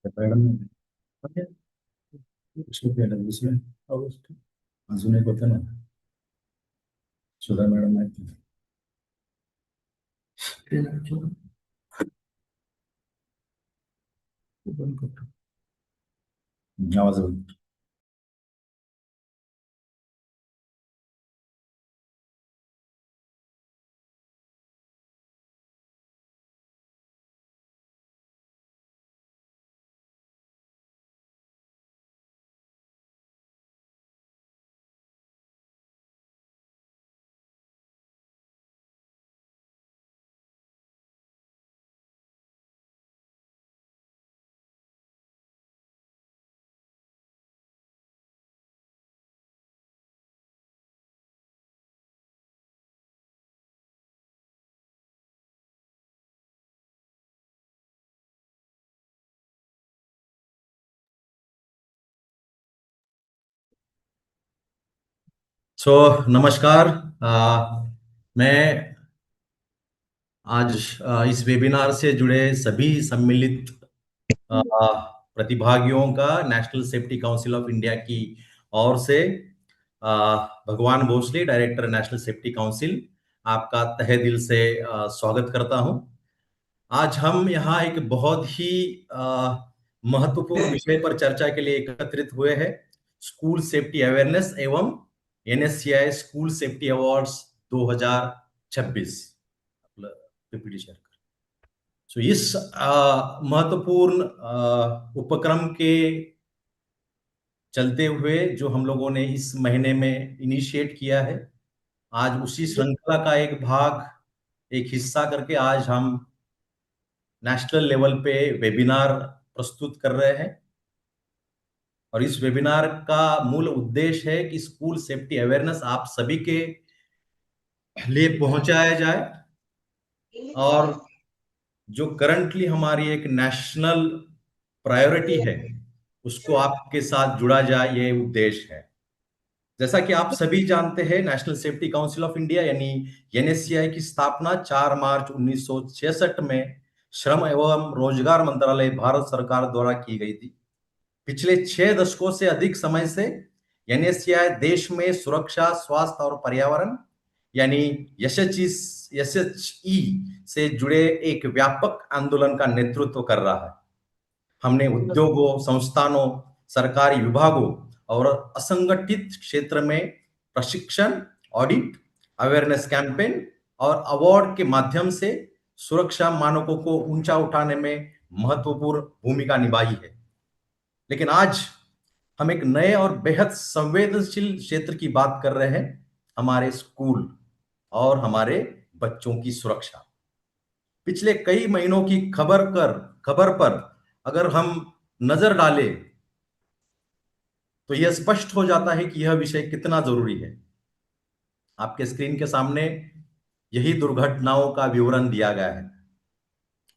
Madam madam दुसरे अजून एक होतं ना सुधा मॅडम माहिती बंद करतो आवाज नमस्कार। मैं आज इस वेबिनार से जुड़े सभी सम्मिलित प्रतिभागियों का National Safety Council of India की ओर से अ, Bhagwan Bhosale, director National Safety Council, आपका तहे दिल से स्वागत करता हूं। आज हम यहाँ एक बहुत ही महत्वपूर्ण विषय पर चर्चा के लिए एकत्रित हुए हैं। स्कूल सेफ्टी अवेयरनेस एवं NSCI school safety awards 2026 PPT share कर। सो इस महत्वपूर्ण उपक्रम के चलते हुए जो हम लोगों ने इस महीने में इनिशिएट किया है, आज उसी श्रृंखला का एक भाग, एक हिस्सा करके आज हम नेशनल लेवल पे वेबिनार प्रस्तुत कर रहे हैं। और इस वेबिनार का मूल उद्देश्य है कि स्कूल सेफ्टी अवेयरनेस आप सभी के लिए पहुंचाया जाए और जो करंटली हमारी एक नेशनल प्रायोरिटी है उसको आपके साथ जुड़ा जाए, ये उद्देश्य है। जैसा कि आप सभी जानते हैं, national Safety Council of India यानी एनएससीआई की स्थापना 4 मार्च 1966 में श्रम एवं रोजगार मंत्रालय, भारत सरकार द्वारा की गई थी। पिछले 6 दशकों से अधिक समय से एनएससीआई देश में सुरक्षा, स्वास्थ्य और पर्यावरण यानी एसएचई से जुड़े एक व्यापक आंदोलन का नेतृत्व कर रहा है। हमने उद्योगों, संस्थानों, सरकारी विभागों और असंगठित क्षेत्र में प्रशिक्षण, ऑडिट, अवेयरनेस कैंपेन और अवार्ड के माध्यम से सुरक्षा मानकों को ऊंचा उठाने में महत्वपूर्ण भूमिका निभाई है। लेकिन आज हम एक नए और बेहद संवेदनशील क्षेत्र की बात कर रहे हैं, हमारे स्कूल और हमारे बच्चों की सुरक्षा। पिछले कई महीनों की खबर पर अगर हम नजर डालें तो यह स्पष्ट हो जाता है कि यह विषय कितना जरूरी है। आपके स्क्रीन के सामने यही दुर्घटनाओं का विवरण दिया गया है।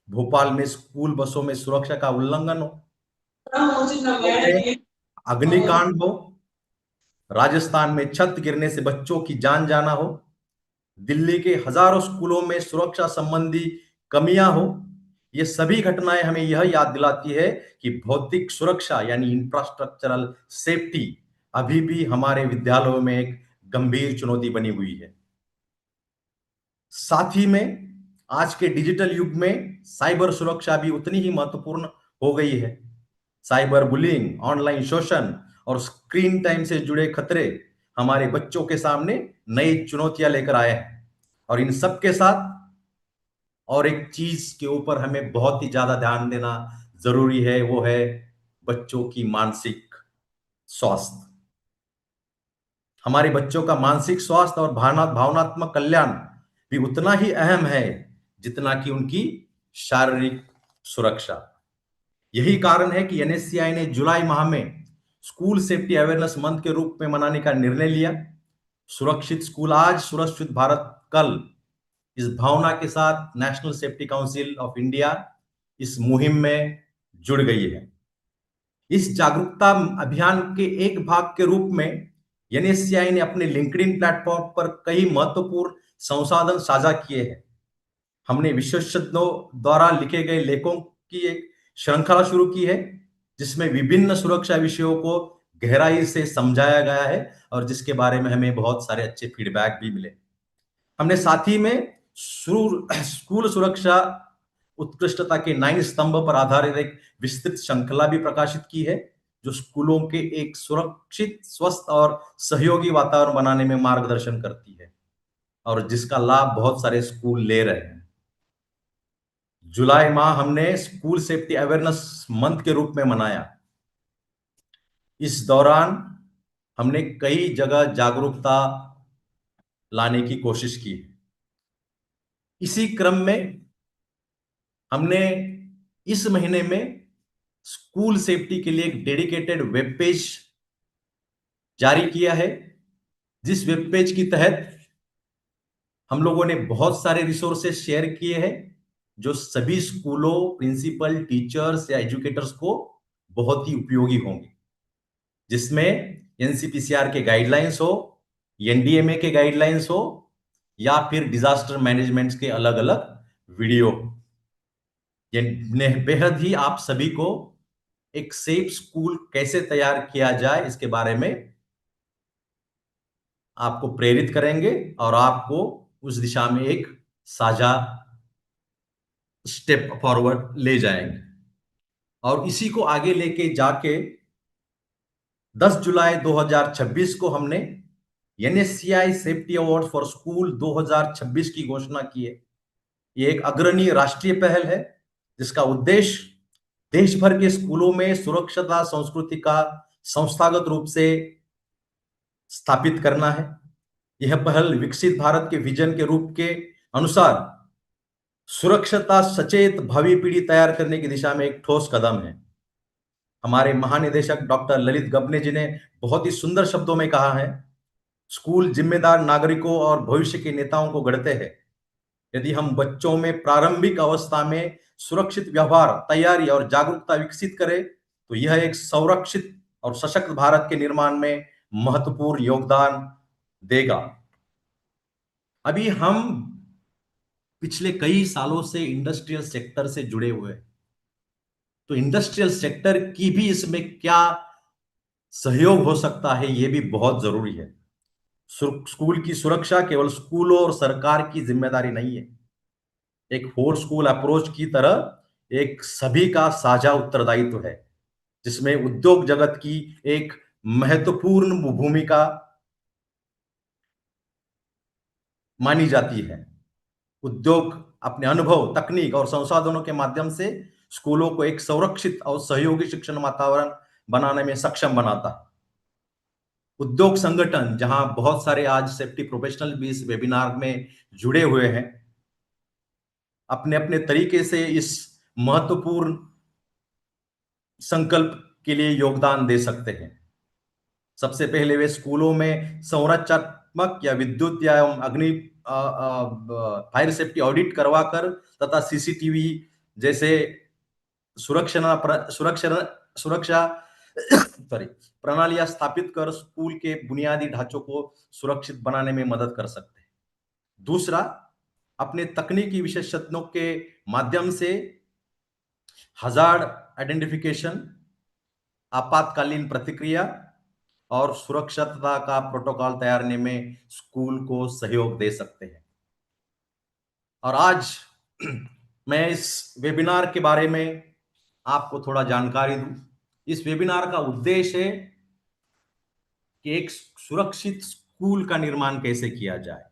भोपाल में स्कूल बसों में सुरक्षा का उल्लंघन हो, अग्निकांड हो, राजस्थान में छत गिरने से बच्चों की जान जाना हो, दिल्ली के हजारों स्कूलों में सुरक्षा संबंधी कमियां हो, ये सभी घटनाएं हमें यह याद दिलाती है कि भौतिक सुरक्षा यानी इंफ्रास्ट्रक्चरल सेफ्टी अभी भी हमारे विद्यालयों में एक गंभीर चुनौती बनी हुई है। साथ ही में आज के डिजिटल युग में साइबर सुरक्षा भी उतनी ही महत्वपूर्ण हो गई है। साइबर बुलिंग, ऑनलाइन शोषण और स्क्रीन टाइम से जुड़े खतरे हमारे बच्चों के सामने नई चुनौतियां लेकर आए हैं। और इन सब के साथ और एक चीज के ऊपर हमें बहुत ही ज्यादा ध्यान देना जरूरी है, वो है बच्चों की मानसिक स्वास्थ्य। हमारे बच्चों का मानसिक स्वास्थ्य और भावनात्मक कल्याण भी उतना ही अहम है जितना कि उनकी शारीरिक सुरक्षा। यही कारण है कि एनएससीआई ने जुलाई माह में स्कूल सेफ्टी अवेयरनेस मंथ के रूप में मनाने का निर्णय लिया। सुरक्षित स्कूल आज, सुरक्षित भारत कल, इस भावना के साथ national Safety Council of India इस मुहिम में जुड़ गई है। इस जागरूकता अभियान के एक भाग के रूप में एनएससीआई ने अपने लिंक्डइन प्लेटफॉर्म पर कई महत्वपूर्ण संसाधन साझा किए हैं। हमने विशेषज्ञों द्वारा लिखे गए लेखों की एक श्रृंखला शुरू की है, जिसमें विभिन्न सुरक्षा विषयों को गहराई से समझाया गया है और जिसके बारे में हमें बहुत सारे अच्छे फीडबैक भी मिले। हमने साथ ही में स्कूल सुरक्षा उत्कृष्टता के 9 स्तंभ पर आधारित एक विस्तृत श्रृंखला भी प्रकाशित की है, जो स्कूलों के एक सुरक्षित, स्वस्थ और सहयोगी वातावरण बनाने में मार्गदर्शन करती है और जिसका लाभ बहुत सारे स्कूल ले रहे हैं। जुलाई माह हमने स्कूल सेफ्टी अवेयरनेस मंथ के रूप में मनाया। इस दौरान हमने कई जगह जागरूकता लाने की कोशिश की। इसी क्रम में हमने इस महीने में स्कूल सेफ्टी के लिए एक डेडिकेटेड वेब पेज जारी किया है, जिस वेब पेज की तहत हम लोगों ने बहुत सारे रिसोर्सेज शेयर किए हैं, जो सभी स्कूलों, प्रिंसिपल, टीचर्स या एजुकेटर्स को बहुत ही उपयोगी होंगे, जिसमें एनसीपीसीआर के गाइडलाइंस हो, एनडीएमए के गाइडलाइंस हो या फिर डिजास्टर मैनेजमेंट के अलग अलग वीडियो। ये बेहद ही आप सभी को एक सेफ स्कूल कैसे तैयार किया जाए इसके बारे में आपको प्रेरित करेंगे और आपको उस दिशा में एक साझा स्टेप फॉरवर्ड ले जाएंगे। और इसी को आगे लेके जाके 10 जुलाई 2026 को हमने NSCI safety award for school 2026 की घोषणा की है। ये एक अग्रणी राष्ट्रीय पहल है, जिसका उद्देश्य देश भर के स्कूलों में सुरक्षता संस्कृति का संस्थागत रूप से स्थापित करना है। यह पहल विकसित भारत के विजन के रूप के अनुसार सुरक्षता सचेत भावी पीढ़ी तैयार करने की दिशा में एक ठोस कदम है। हमारे महानिदेशक डॉक्टर ललित गबने जी ने बहुत ही सुंदर शब्दों में कहा है, स्कूल जिम्मेदार नागरिकों और भविष्य के नेताओं को गढ़ते हैं। यदि हम बच्चों में प्रारंभिक अवस्था में सुरक्षित व्यवहार, तैयारी और जागरूकता विकसित करें, तो यह एक संरक्षित और सशक्त भारत के निर्माण में महत्वपूर्ण योगदान देगा। अभी हम पिछले कई सालों से इंडस्ट्रियल सेक्टर से जुड़े हुए हैं, तो इंडस्ट्रियल सेक्टर की भी इसमें क्या सहयोग हो सकता है, यह भी बहुत जरूरी है। स्कूल की सुरक्षा केवल स्कूलों और सरकार की जिम्मेदारी नहीं है, एक फोर स्कूल अप्रोच की तरह एक सभी का साझा उत्तरदायित्व है, जिसमें उद्योग जगत की एक महत्वपूर्ण भूमिका मानी जाती है। उद्योग अपने अनुभव, तकनीक और संसाधनों के माध्यम से स्कूलों को एक संरक्षित और सहयोगी शिक्षण वातावरण बनाने में सक्षम बनाता है। उद्योग संगठन, जहां बहुत सारे आज सेफ्टी प्रोफेशनल भी इस वेबिनार में जुड़े हुए हैं, अपने अपने तरीके से इस महत्वपूर्ण संकल्प के लिए योगदान दे सकते हैं। सबसे पहले वे स्कूलों में संरचनात्मक या विद्युत या अग्नि फायर सेफ्टी ऑडिट करवाकर तथा सीसीटीवी जैसे सुरक्षा सुरक्षा सुरक्षा सॉरी प्रणालियां स्थापित कर स्कूल के बुनियादी ढांचों को सुरक्षित बनाने में मदद कर सकते हैं। दूसरा, अपने तकनीकी विशेषज्ञों के माध्यम से हजार्ड आइडेंटिफिकेशन, आपातकालीन प्रतिक्रिया और सुरक्षितता का प्रोटोकॉल तैयार करने में स्कूल को सहयोग दे सकते हैं। और आज मैं इस वेबिनार के बारे में आपको थोड़ा जानकारी दूं। इस वेबिनार का उद्देश्य है कि एक सुरक्षित स्कूल का निर्माण कैसे किया जाए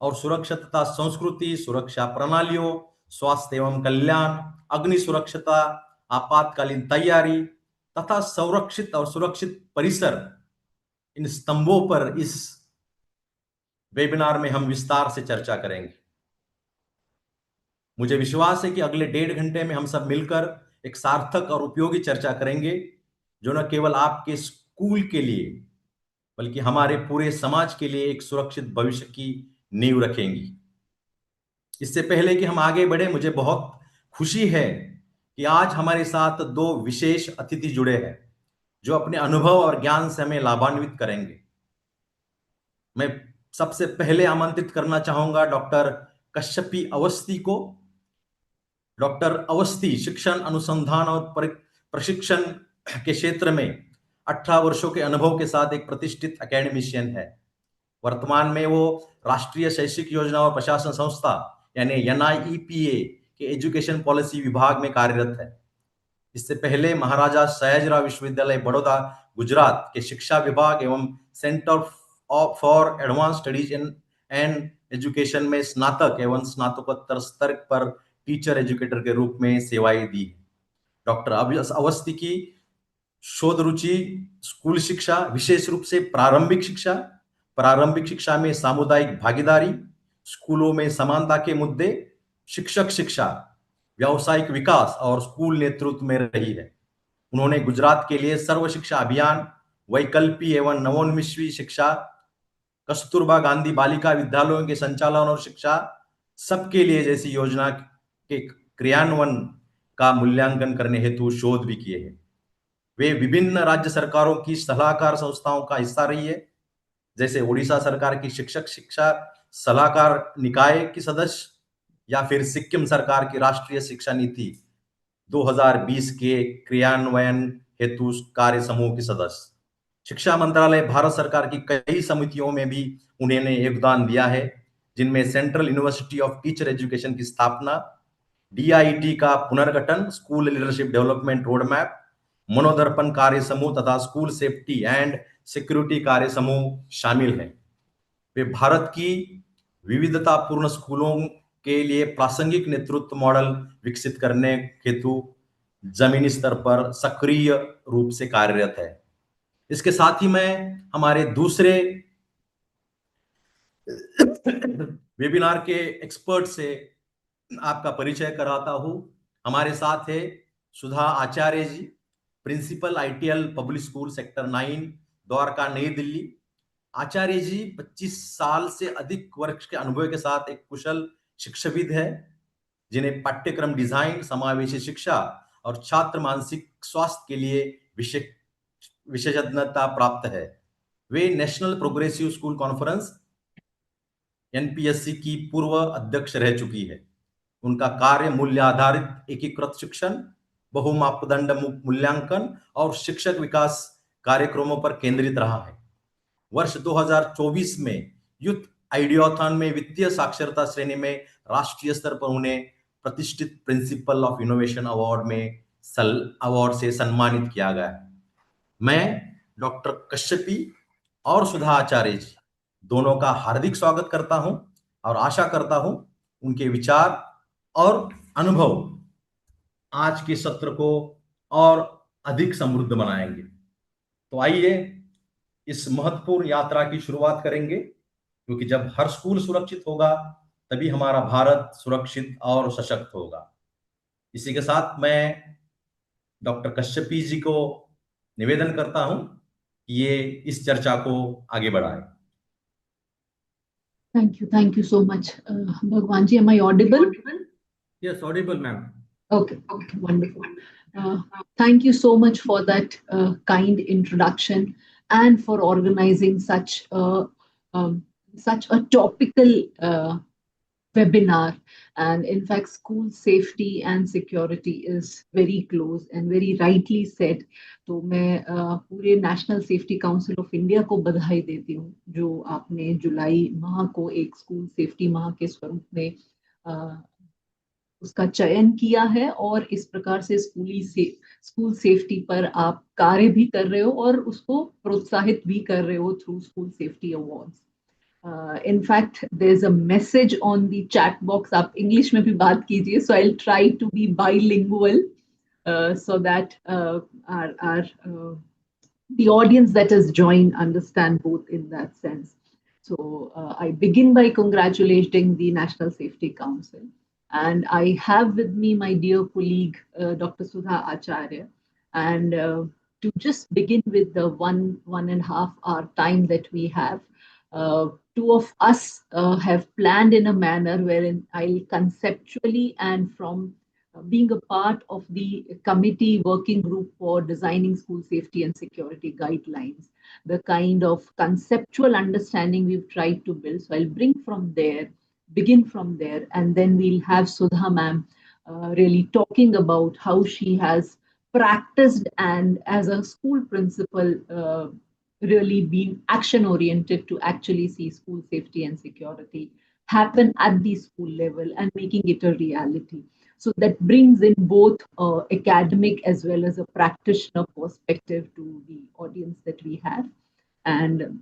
और सुरक्षितता संस्कृति, सुरक्षा प्रणालियों, स्वास्थ्य एवं कल्याण, अग्नि सुरक्षता, आपातकालीन तैयारी तथा संरक्षित और सुरक्षित परिसर इन स्तंभों पर इस वेबिनार में हम विस्तार से चर्चा करेंगे। मुझे विश्वास है कि अगले 1.5 घंटे में हम सब मिलकर एक सार्थक और उपयोगी चर्चा करेंगे, जो न केवल आपके स्कूल के लिए बल्कि हमारे पूरे समाज के लिए एक सुरक्षित भविष्य की नींव रखेंगी। इससे पहले कि हम आगे बढ़े, मुझे बहुत खुशी है कि आज हमारे साथ दो विशेष अतिथि जुड़े हैं, जो अपने अनुभव और ज्ञान से हमें लाभान्वित करेंगे। मैं सबसे पहले आमंत्रित करना चाहूंगा डॉक्टर कश्यपी अवस्थी को। डॉक्टर अवस्थी शिक्षण अनुसंधान और प्रशिक्षण के क्षेत्र में 18 वर्षों के अनुभव के साथ एक प्रतिष्ठित एकेडमिशियन है। वर्तमान में वो राष्ट्रीय शैक्षिक योजना और प्रशासन संस्था यानी NIEPA के एजुकेशन पॉलिसी विभाग में कार्यरत है। इससे पहले महाराजा सयाजीराव विश्वविद्यालय बड़ौदा गुजरात के शिक्षा विभाग एवं centre for advance studies in and education में स्नातक एवं स्नातकोत्तर स्तर पर टीचर एजुकेटर के रूप में सेवाएं दी। डॉक्टर अवस्थी की शोध रुचि स्कूल शिक्षा, विशेष रूप से प्रारंभिक शिक्षा में सामुदायिक भागीदारी, स्कूलों में समानता के मुद्दे, शिक्षक शिक्षा, व्यावसायिक विकास और स्कूल नेतृत्व में रही है। उन्होंने गुजरात के लिए सर्व शिक्षा अभियान, वैकल्पिक एवं नवोन्मेषी शिक्षा, कस्तूरबा गांधी बालिका विद्यालयों के संचालन और शिक्षा सबके लिए जैसी योजना के क्रियान्वयन का मूल्यांकन करने हेतु शोध भी किए हैं। वे विभिन्न राज्य सरकारों की सलाहकार संस्थाओं का हिस्सा रही है, जैसे उड़ीसा सरकार की शिक्षक शिक्षा सलाहकार निकाय की सदस्य या फिर सिक्किम सरकार की राष्ट्रीय शिक्षा नीति 2020 के क्रियान्वयन हेतु कार्य समूह की सदस्य। शिक्षा मंत्रालय भारत सरकार की कई समितियों में भी उन्होंने योगदान दिया है, जिनमें central university of teacher education की स्थापना, DIT का पुनर्गठन, school leadership development road map, Manodarpan कार्य समूह तथा स्कूल सेफ्टी एंड सिक्योरिटी कार्य समूह शामिल हैं। वे भारत की विविधतापूर्ण स्कूलों के लिए प्रासंगिक नेतृत्व मॉडल विकसित करने हेतु जमीनी स्तर पर सक्रिय रूप से कार्यरत है। इसके साथ ही मैं हमारे दूसरे वेबिनार के एक्सपर्ट से आपका परिचय कराता हूं। हमारे साथ है Sudha Acharya ji, principal ITL public school sector 9 Dwarka Nai Delhi. आचार्य जी 25 साल से अधिक वर्ष के अनुभव के साथ एक कुशल शिक्षाविद है, जिन्हें पाठ्यक्रम डिजाइन, समावेशी शिक्षा और छात्र मानसिक स्वास्थ्य के लिए विशेषज्ञता प्राप्त है। वे national progressive school conference NPSC की पूर्व अध्यक्ष रह चुकी है। उनका कार्य मूल्य आधारित एकीकृत शिक्षण, बहुमापदंड मूल्यांकन और शिक्षक विकास कार्यक्रमों पर केंद्रित रहा है। वर्ष 2024 में यूथ आइडियाथॉन में वित्तीय साक्षरता श्रेणी में राष्ट्रीय स्तर पर उन्हें प्रतिष्ठित प्रिंसिपल ऑफ इनोवेशन अवार्ड से सम्मानित किया गया है। मैं डॉक्टर कश्यपी और सुधा आचार्य जी दोनों का हार्दिक स्वागत करता हूं और आशा करता हूं उनके विचार और अनुभव आज के सत्र को और अधिक समृद्ध बनाएंगे। तो आइए इस महत्वपूर्ण यात्रा की शुरुआत करेंगे, क्योंकि जब हर स्कूल सुरक्षित होगा तभी हमारा भारत सुरक्षित और सशक्त होगा। इसी के साथ मैं डॉक्टर कश्यपी जी को निवेदन करता हूं कि ये इस चर्चा को आगे बढ़ाएं। Thank you so much. Bhagwan ji, am I audible? Yes, audible, ma'am. Okay, wonderful. Thank you so much for that kind introduction and for organizing such a topical webinar. And in fact, school safety and security is very close and very rightly said. तो मैं पूरे national Safety Council of India को बधाई देती हूँ, जो आपने जुलाई माह को एक स्कूल सेफ्टी माह के स्वरूप में उसका चयन किया है और इस प्रकार से स्कूल सेफ्टी पर आप कार्य भी कर रहे हो और उसको प्रोत्साहित भी कर रहे हो through school safety awards. In fact, there's a message on the chat box. आप इंग्लिश में भी बात कीजिए, so I'll try to be bilingual so that our the audience that has joined understand both in that sense. So I begin by congratulating the National Safety Council. And I have with me my dear colleague, Dr. Sudha Acharya. And to just begin with the 1.5 hour time that we have, uh, two of us have planned in a manner wherein I'll conceptually and from being a part of the committee working group for designing school safety and security guidelines, the kind of conceptual understanding we've tried to build. So I'll begin from there, and then we'll have Sudha ma'am really talking about how she has practiced and as a school principal really been action oriented to actually see school safety and security happen at the school level and making it a reality. So that brings in both academic as well as a practitioner perspective to the audience that we have. And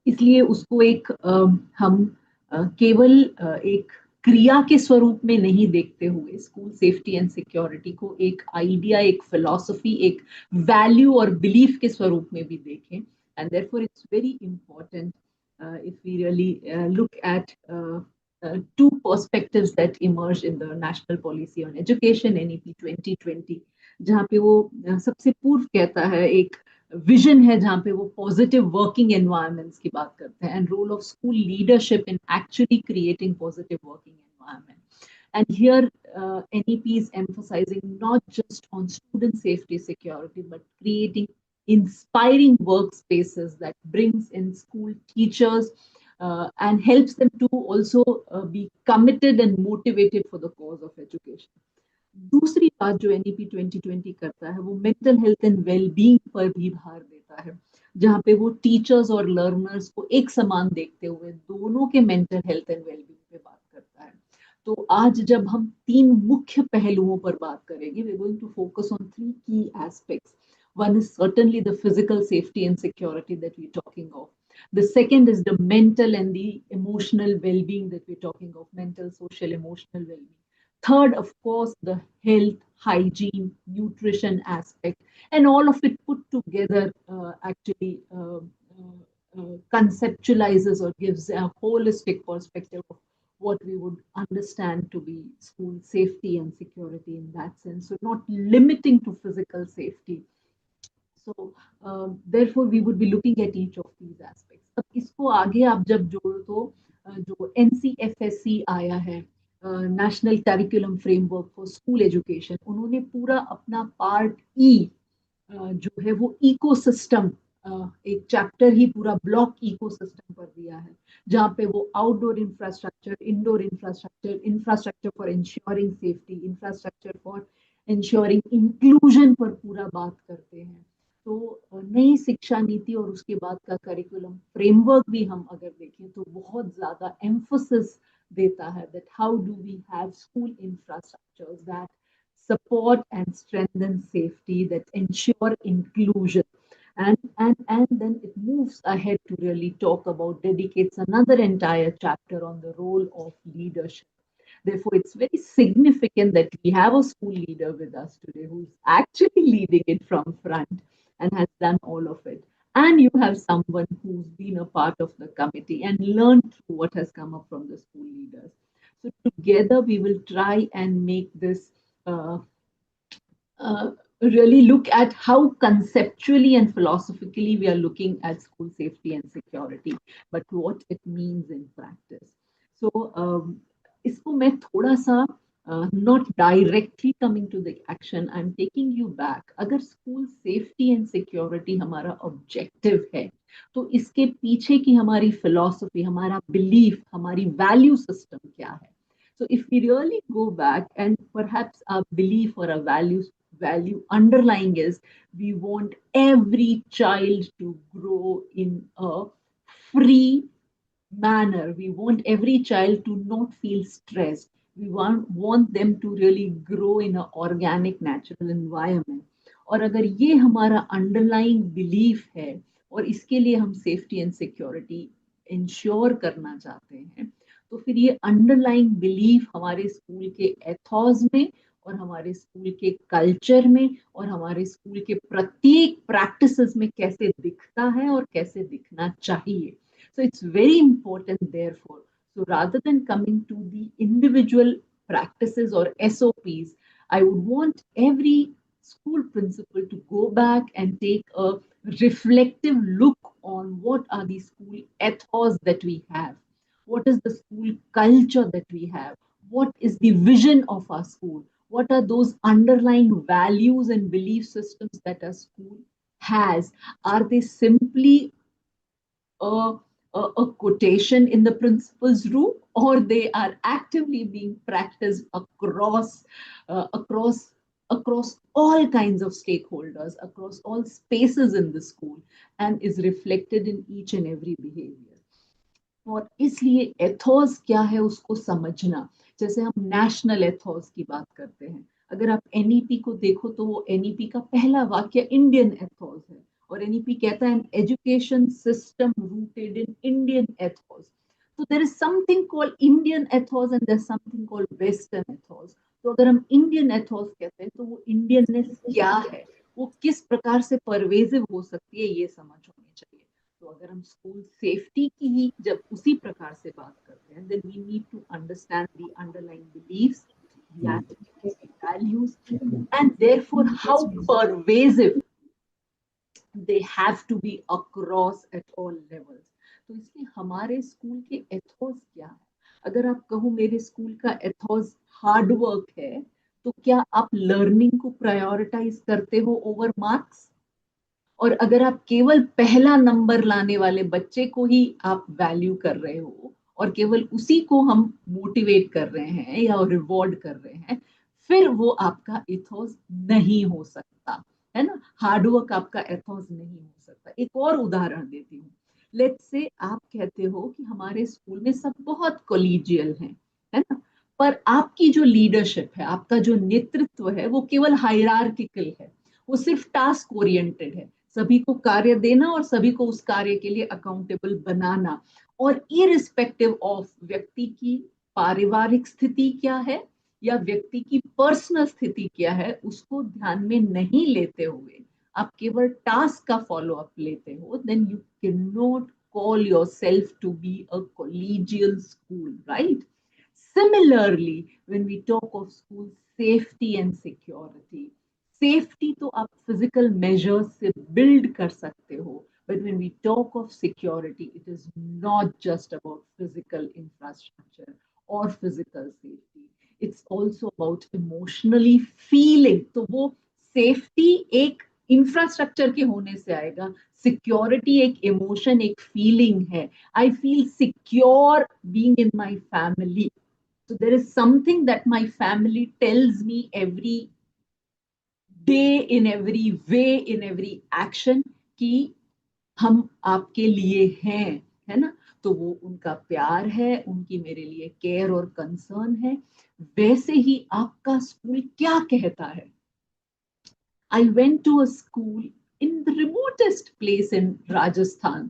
इसलिए उसको एक हम केवल एक क्रिया के स्वरूप में नहीं देखते हुए स्कूल सेफ्टी एंड सिक्योरिटी को एक आइडिया, एक फिलॉसफी, एक वैल्यू और बिलीफ के स्वरूप में भी देखें. And therefore it's very important if we really look at two perspectives that emerged in the National Policy on Education NEP 2020, जहाँ पे वो सबसे पूर्व कहता है एक विजन है जहाँ पे वो पॉजिटिव वर्किंग एनवायरनमेंट्स की बात करते हैं and role of school leadership in actually creating positive working environment. And here, NEP is emphasizing not just on student safety security, but creating inspiring workspaces that brings in school teachers and helps them to also be committed and motivated for the cause of education. दूसरी बात जो NEP 2020 करता है वो mental health and wellbeing पर भी भार देता है, जहाँ पे वो टीचर्स और लर्नर्स को एक समान देखते हुए दोनों के मेंटल हेल्थ एंड वेलबींग पे बात करता है. तो आज जब हम तीन मुख्य पहलुओं पर बात करेंगे, we are going to focus on three key aspects. One is certainly the physical safety and security that we're talking of. The second is the mental and the emotional well-being that we're talking of, mental, social, emotional well-being. Third, of course, the health, hygiene, nutrition aspect, and all of it put together actually conceptualizes or gives a holistic perspective of what we would understand to be school safety and security in that sense. So, not limiting to physical safety. So, therefore, we would be looking at each of these aspects. अब इसको आगे आप जब जोड़ो तो जो NCFSC आया है, national curriculum framework for school education, उन्होंने पूरा अपना पार्ट ई जो है वो इकोसिस्टम, एक चैप्टर ही पूरा ब्लॉक इकोसिस्टम पर दिया है, जहाँ पे वो outdoor infrastructure, indoor infrastructure, infrastructure for ensuring safety, infrastructure for ensuring inclusion पर पूरा बात करते हैं. तो नई शिक्षा नीति और उसके बाद का करिकुलम फ्रेमवर्क भी हम अगर देखें तो बहुत ज्यादा एम्फोसिस देता है that how do we have school infrastructures that support and strengthen safety, that ensure inclusion. And then it moves ahead to really talk about, dedicates another entire chapter on the role of leadership. Therefore, it's very significant that we have a school leader with us today who's actually leading it from front and has done all of it. And you have someone who's been a part of the committee and learned through what has come up from the school leaders. So together we will try and make this really look at how conceptually and philosophically we are looking at school safety and security, but what it means in practice. So इसको मैं थोड़ा सा not directly coming to the action, I'm taking you back. अगर school safety and security हमारा objective है, तो इसके पीछे की हमारी philosophy, हमारा belief, हमारी value system क्या है? So if we really go back, and perhaps our belief or a value underlying is we want every child to grow in a free manner. We want every child to not feel stressed. We want them to really grow in an organic, natural environment. और अगर ये हमारा underlying belief है और इसके लिए हम safety and security ensure करना चाहते हैं, तो फिर ये अंडरलाइंग बिलीफ हमारे स्कूल के एथॉस में और हमारे स्कूल के कल्चर में और हमारे स्कूल के प्रत्येक प्रैक्टिसेस में कैसे दिखता है और कैसे दिखना चाहिए. So it's very important therefore. So rather than coming to the individual practices or SOPs, I would want every school principal to go back and take a reflective look on what are the school ethos that we have, what is the school culture that we have, what is the vision of our school, what are those underlying values and belief systems that our school has. Are they simply a, a quotation in the principal's room, or they are actively being practiced across across all kinds of stakeholders, across all spaces in the school, and is reflected in each and every behavior. और इसलिए Athos क्या है उसको समझना. जैसे हम national Athos की बात करते हैं, अगर आप एनईपी को देखो तो वो एनईपी का पहला वाक्य इंडियन एथोस है. और एनईपी कहता है education system rooted in Indian ethos. तो there is something called Indian ethos and there is something called western ethos. तो अगर हम इंडियन एथोस कहते हैं तो वो इंडियननेस क्या है, वो किस प्रकार से परवेजिव हो सकती है, ये समझ होनी चाहिए. तो अगर हम स्कूल सेफ्टी की ही जब उसी प्रकार से बात करते हैं, then we need to understand the underlying beliefs, the attitudes, the values, and therefore how pervasive they have to be across at all levels. तो इसलिए हमारे स्कूल के एथोस क्या है. अगर आप कहो मेरे स्कूल का एथोस हार्ड वर्क है, तो क्या आप लर्निंग को प्रायोरिटाइज करते हो ओवर मार्क्स? और अगर आप केवल पहला नंबर लाने वाले बच्चे को ही आप वैल्यू कर रहे हो और केवल उसी को हम मोटिवेट कर रहे हैं या रिवॉर्ड कर रहे हैं, फिर वो आपका इथोस नहीं हो सकता है ना. हार्डवर्क आपका एथोस नहीं हो सकता. एक और उदाहरण देती हूँ. लेट्स से आप कहते हो कि हमारे स्कूल में सब बहुत कोलिजियल हैं, है ना, पर आपकी जो लीडरशिप है, आपका जो नेतृत्व है, वो केवल हायरार्किकल है, वो सिर्फ टास्क ओरिएंटेड है, सभी को कार्य देना और सभी को उस कार्य के लिए अकाउंटेबल बनाना. और इरिस्पेक्टिव ऑफ व्यक्ति की पारिवारिक स्थिति क्या है या व्यक्ति की पर्सनल स्थिति क्या है, उसको ध्यान में नहीं लेते हुए आप केवल टास्क का फॉलो अप लेते हो, then you can not call yourself to be a collegial school, right? Similarly, when we talk of school safety and security, safety तो आप फिजिकल मेजर्स से बिल्ड कर सकते हो, but when we talk of security it is not just about physical infrastructure और physical safety, it's also about emotionally feeling. तो वो safety एक इंफ्रास्ट्रक्चर के होने से आएगा, सिक्योरिटी एक इमोशन, एक फीलिंग है. I feel secure being in my family. So there is something that my family tells me every day, in every way, in every action, कि हम आपके लिए हैं, है ना. तो वो उनका प्यार है, उनकी मेरे लिए केयर और कंसर्न है. वैसे ही आपका स्कूल क्या कहता है. I went to a school in the remotest place in Rajasthan,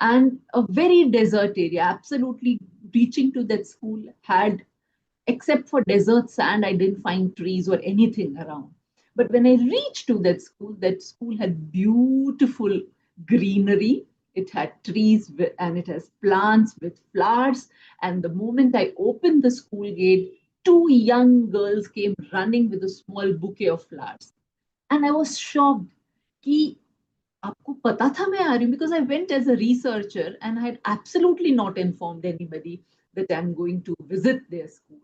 and a very desert area. Absolutely reaching to that school had, except for desert sand, I didn't find trees or anything around. But when I reached to that school had beautiful greenery. It had trees and it has plants with flowers. And the moment I opened the school gate, two young girls came running with a small bouquet of flowers. And I was shocked कि आपको पता था मैं आ रही हूँ, because I went as a researcher and I had absolutely not informed anybody that I'm going to visit their school.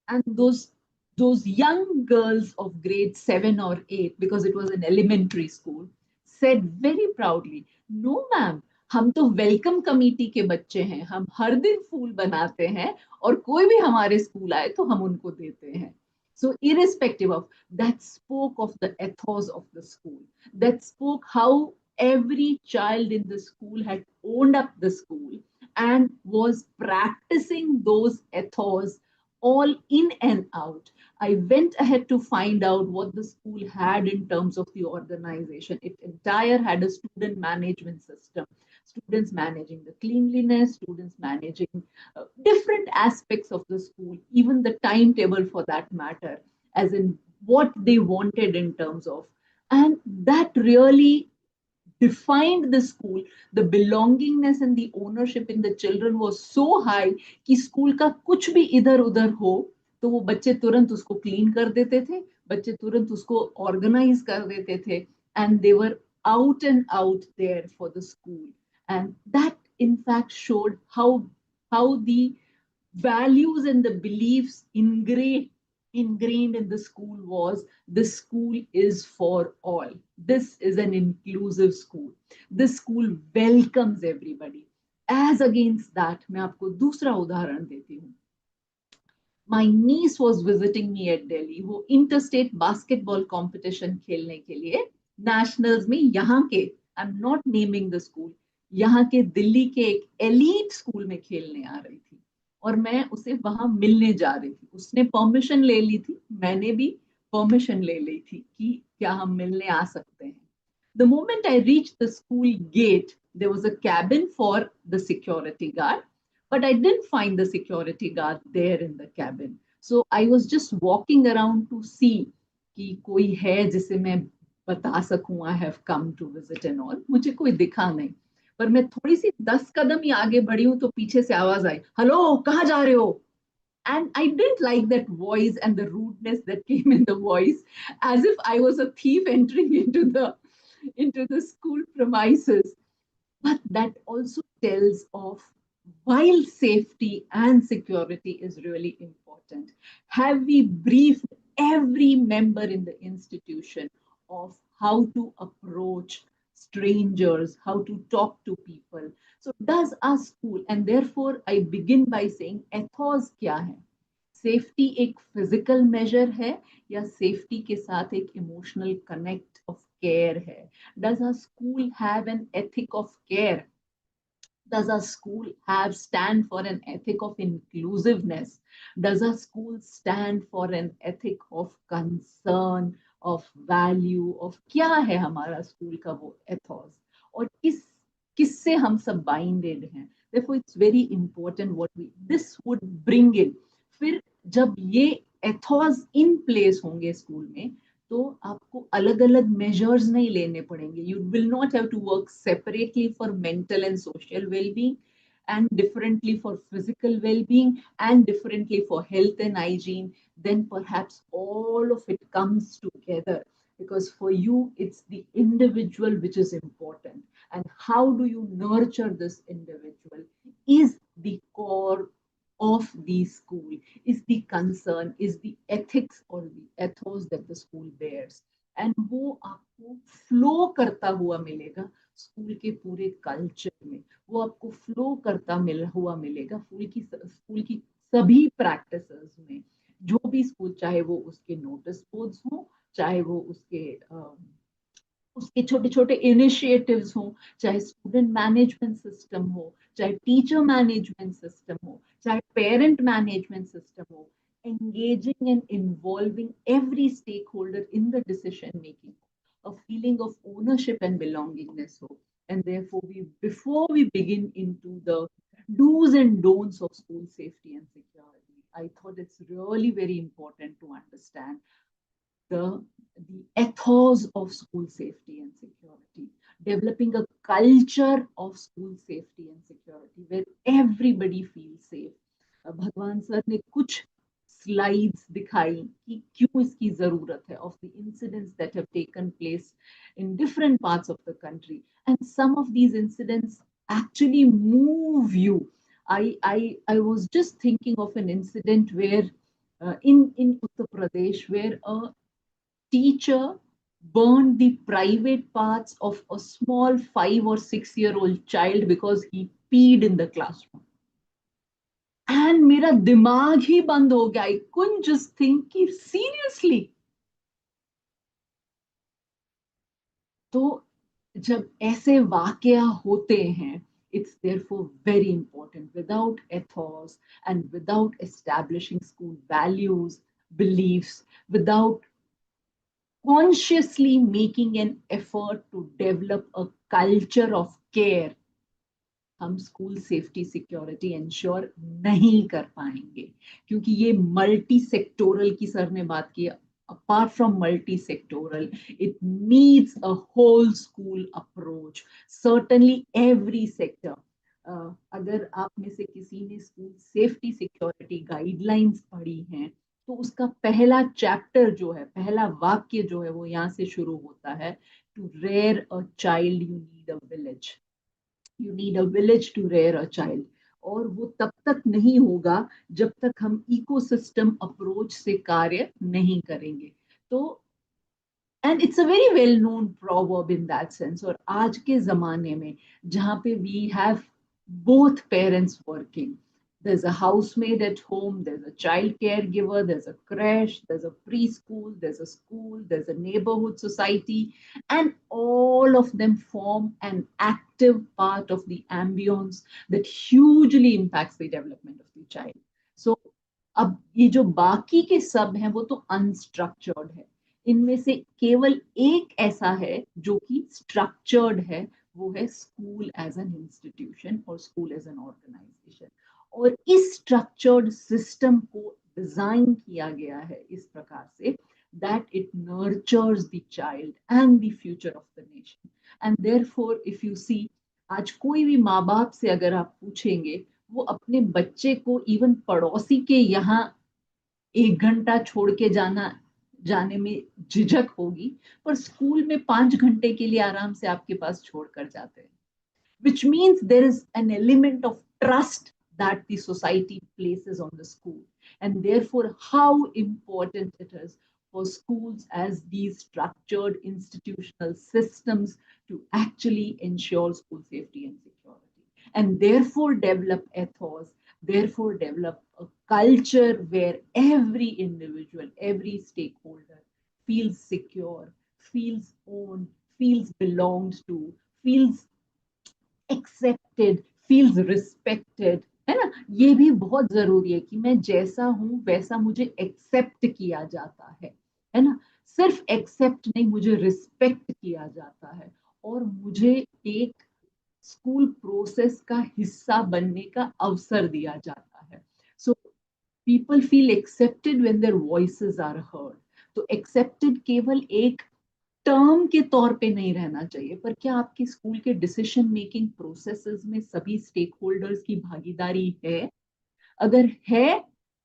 And those young girls of grade 7 or 8, because it was an elementary school, said very proudly, no ma'am, हम तो welcome committee के बच्चे हैं, हम हर दिन फूल बनाते हैं और कोई भी हमारे स्कूल आए तो हम उनको देते हैं. So irrespective of that, spoke of the ethos of the school, that spoke how every child in the school had owned up the school and was practicing those ethos all in and out. I went ahead to find out what the school had in terms of the organization. It entire had a student management system, students managing the cleanliness, students managing different aspects of the school, even the timetable for that matter. as in what they wanted in terms of. And that really defined the school. The belongingness and the ownership in the children was so high कि school का कुछ भी इधर उधर हो तो वो बच्चे तुरंत उसको क्लीन कर देते थे, बच्चे तुरंत उसको ऑर्गेनाइज कर देते थे, and they were out and out there for the school. And that in fact showed how the values and the beliefs ingrained in the school was this school is for all. This is an inclusive school. This school welcomes everybody. As against that, मैं आपको दूसरा उदाहरण देती हूँ. My niece was visiting me at Delhi. वो interstate basketball competition खेलने के लिए nationals में यहाँ के, I'm not naming the school, यहाँ के दिल्ली के एक elite school में खेलने आ रही थी और मैं उसे वहां मिलने जा रही थी. उसने परमिशन ले ली थी, मैंने भी परमिशन ले ली थी कि क्या हम मिलने आ सकते हैं. The moment I reached the school gate, there was a cabin for the security guard, but I didn't find the security guard there in the cabin. So I was just walking around to see कि कोई है जिसे मैं बता सकूं I have come to visit and all. मुझे कोई दिखा नहीं. पर मैं थोड़ी सी 10 कदम ही आगे बढ़ी हूं तो पीछे से आवाज आई, हेलो कहाँ जा रहे हो? And I didn't like that voice and the rudeness that came in the voice, as if I was a thief entering into the school premises. But that also tells of, while safety and security is really important, have we briefed every member in the institution of how to approach strangers, how to talk to people? So does our school, and therefore I begin by saying ethos क्या है? Safety एक physical major है या safety के साथ एक emotional connect of care है? Does a school have an ethic of care? Does our school have stand for an ethic of inclusiveness? Does our school stand for an ethic of concern, of value, of क्या है हमारा school का वो ethos? और किससे हम सब binded हैं? Therefore, it's very important what this would bring in. फिर जब ये ethos in place होंगे स्कूल में तो आपको अलग अलग मेजर्स नहीं लेने पड़ेंगे. You will not have to work separately for mental and social wellbeing and differently for physical well-being and differently for health and hygiene. Then perhaps all of it comes together, because for you it's the individual which is important, and how do you nurture this individual is the core of the school, is the concern, is the ethics or the ethos that the school bears. And वो आपको flow करता हुआ मिलेगा school के पूरे culture में. वो आपको फ्लो करता हुआ मिलेगा स्कूल की सभी प्रैक्टिसेस में. जो भी स्कूल, चाहे वो उसके नोटिस बोर्ड्स हो, चाहे वो उसके छोटे छोटे इनिशिएटिव्स हो, चाहे स्टूडेंट मैनेजमेंट सिस्टम हो, चाहे टीचर मैनेजमेंट सिस्टम हो, चाहे पेरेंट मैनेजमेंट सिस्टम हो, engaging and involving every stakeholder in the decision making, a feeling of ownership and belongingness ho. And therefore before we begin into the do's and don'ts of school safety and security, I thought it's really very important to understand the, the ethos of school safety and security, developing a culture of school safety and security where everybody feels safe. भगवान sir ने कुछ slides दिखाई कि क्यों इसकी जरूरत है, of the incidents that have taken place in different parts of the country, and some of these incidents actually move you. I was just thinking of an incident where in Uttar Pradesh, where a teacher burned the private parts of a small 5 or 6 year old child because he peed in the classroom. And मेरा दिमाग ही बंद हो गया. I couldn't just think कि seriously. तो जब ऐसे वाकया होते हैं, it's therefore very important, without ethos and without establishing school values, beliefs, without consciously making an effort to develop a culture of care, हम स्कूल सेफ्टी सिक्योरिटी इंश्योर नहीं कर पाएंगे, क्योंकि ये मल्टी सेक्टोरल की सर ने बात की। Apart from multi-sectoral, it needs a whole school approach. Certainly every sector. अगर आप में से किसी ने स्कूल सेफ्टी सिक्योरिटी गाइडलाइंस पढ़ी हैं, तो उसका पहला चैप्टर जो है, पहला वाक्य जो है, वो यहाँ से शुरू होता है, to rear a child you need a village. You need a village to rear a child. और वो तब तक नहीं होगा जब तक हम इकोसिस्टम अप्रोच से कार्य नहीं करेंगे। तो and it's a very well known proverb in that sense. और आज के जमाने में जहाँ पे we have both parents working, there's a housemaid at home, there's a child caregiver, there's a creche, there's a preschool, there's a school, there's a neighborhood society, and all of them form an active part of the ambience that hugely impacts the development of the child. So अब ये जो बाकी के सब हैं वो तो unstructured है। इनमें से केवल एक ऐसा है जो कि स्ट्रक्चर्ड है, वो है स्कूल एज एन इंस्टीट्यूशन और स्कूल एज एन ऑर्गेनाइजेशन। और इस स्ट्रक्चर्ड सिस्टम को डिजाइन किया गया है इस प्रकार से that it nurtures the child and the future of the nation. And therefore, if you see, आज कोई भी माँ बाप से अगर आप पूछेंगे, वो अपने बच्चे को इवन पड़ोसी के यहाँ 1 घंटा छोड़ के जाने में झिझक होगी, पर स्कूल में 5 घंटे के लिए आराम से आपके पास छोड़ कर जाते हैं। Which means there is an element of trust that the society places on the school. And therefore, how important it is for schools as these structured institutional systems to actually ensure school safety and security. And therefore, develop ethos, therefore, develop a culture where every individual, every stakeholder feels secure, feels owned, feels belonged to, feels accepted, feels respected, है ना। ये भी बहुत जरूरी है कि मैं जैसा हूं वैसा मुझे एक्सेप्ट किया जाता है ना। सिर्फ एक्सेप्ट नहीं, मुझे रिस्पेक्ट किया जाता है, और मुझे एक स्कूल प्रोसेस का हिस्सा बनने का अवसर दिया जाता है। So people feel accepted when their voices are heard. तो एक्सेप्टेड केवल एक टर्म के तौर पे नहीं रहना चाहिए, पर क्या आपके स्कूल के डिसीजन मेकिंग प्रोसेसेस में सभी स्टेक होल्डर्स की भागीदारी है? अगर है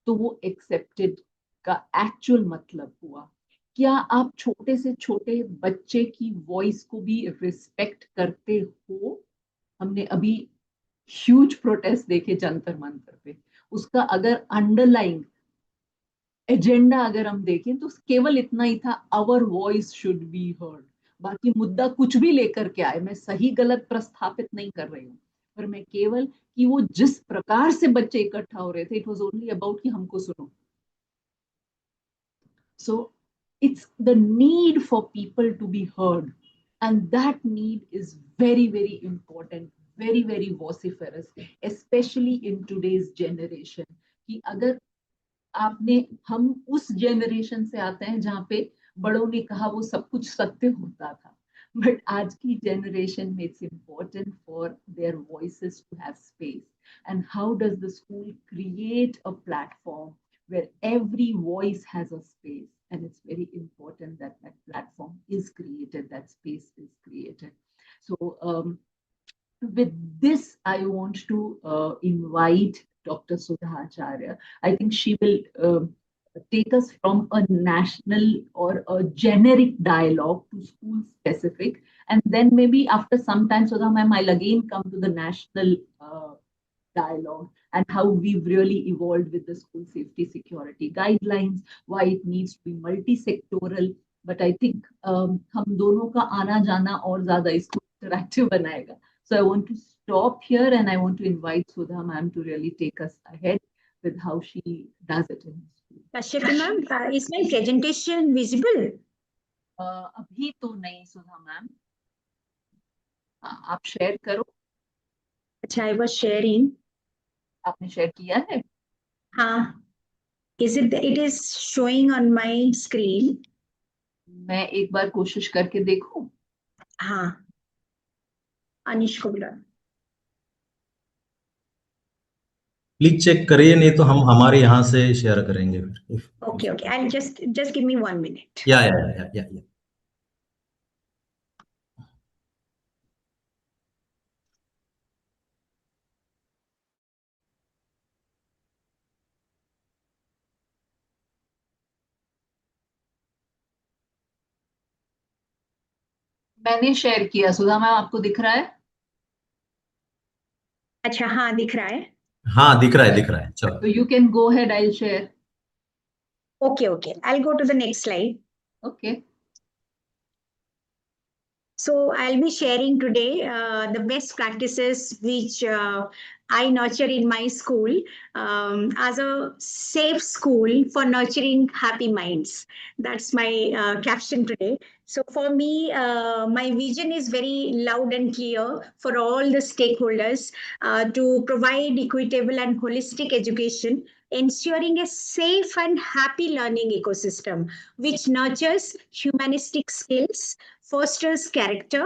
तो वो एक्सेप्टेड का एक्चुअल मतलब हुआ। क्या आप छोटे से छोटे बच्चे की वॉइस को भी रिस्पेक्ट करते हो? हमने अभी ह्यूज प्रोटेस्ट देखे जंतर मंतर पे। उसका अगर अंडरलाइन एजेंडा अगर हम देखें तो केवल इतना ही था, our voice should be heard. बाकी मुद्दा कुछ भी लेकर के आए, मैं सही गलत प्रस्थापित नहीं कर रही हूँ, पर मैं केवल कि वो जिस प्रकार से बच्चे इकट्ठा हो रहे थे, इट वाज ओनली अबाउट कि हमको सुनो। So it's the need for people to be heard. And that need is very, very important, very, very vociferous, especially in today's generation. कि अगर आपने, हम उस जनरेशन से आते हैं जहाँ पे बड़ों ने कहा वो सब कुछ सत्य होता था, बट आज की जनरेशन में it's important for their voices to have space. And how does the school create a platform where every voice has a space, and it's very important that that platform is created, that space is created. So with this, I want to invite Dr. Sudha Acharya. I think she will take us from a national or a generic dialogue to school specific, and then maybe after some time, Sudha ma'am, I'll again come to the national dialogue and how we've really evolved with the school safety security guidelines, why it needs to be multi-sectoral. But I think हम दोनों का आना जाना और ज्यादा इसको interactive बनाएगा. So I want to stop here and I want to invite Sudha ma'am to really take us ahead with how she does it in school. Kashyapi ma'am, is my presentation visible? अभी तो नहीं सुधा ma'am, आप share करो। अच्छा, I was sharing. आपने share किया है? हाँ. It is showing on my screen? मैं एक बार कोशिश करके देखूं? हाँ. अनिश को बुला. प्लीज चेक करिए, नहीं तो हम हमारे यहाँ से शेयर करेंगे फिर। Okay, okay. I'll just give me 1 minute. या। मैंने शेयर किया, सुधा मैम आपको दिख रहा है? अच्छा, हाँ दिख रहा है. हाँ, दिख रहा है, तो चलो। You can go head, I share. Okay, okay. I'll go to the next slide. Okay. So I'll be sharing today the best practices which I nurture in my school as a safe school for nurturing happy minds. That's my caption today. So for me, my vision is very loud and clear for all the stakeholders to provide equitable and holistic education, ensuring a safe and happy learning ecosystem which nurtures humanistic skills, fosters character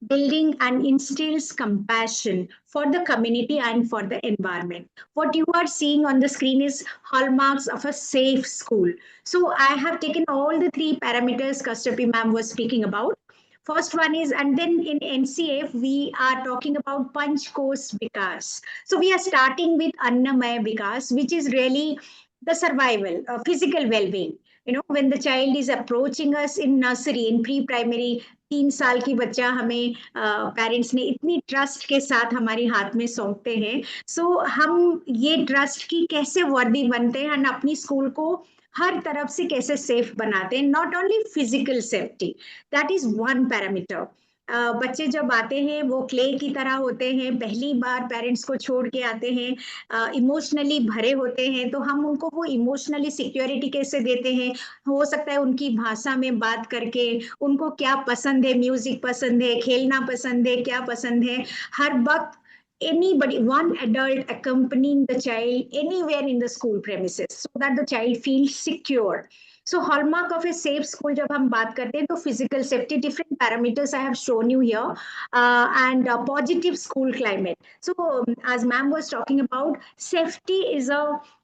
building, and instills compassion for the community and for the environment. What you are seeing on the screen is hallmarks of a safe school. So I have taken all the three parameters Kashyapi ma'am was speaking about. First one is, and then in NCF, we are talking about Panch Course Vikas. So we are starting with Annamaya Vikas, which is really the survival, physical well-being. You know, when the child is approaching us in nursery, in pre-primary, 3 साल की बच्चा हमें parents ने इतनी trust के साथ हमारे हाथ में सौंपते हैं. सो हम ये ट्रस्ट की कैसे वर्दी बनते हैं और अपनी स्कूल को हर तरफ से कैसे सेफ बनाते हैं. Not only physical safety, that is one parameter. बच्चे जब आते हैं वो क्ले की तरह होते हैं, पहली बार पेरेंट्स को छोड़ के आते हैं, इमोशनली भरे होते हैं, तो हम उनको वो इमोशनली सिक्योरिटी कैसे देते हैं. हो सकता है उनकी भाषा में बात करके, उनको क्या पसंद है, म्यूजिक पसंद है, खेलना पसंद है, क्या पसंद है, हर वक्त anybody, one adult accompanying the child anywhere in the school premises so that the child feels secure. So hallmark of a safe school जब हम बात करते हैं तो physical safety, different parameters I have shown you here, and positive school climate. So as ma'am was talking about, safety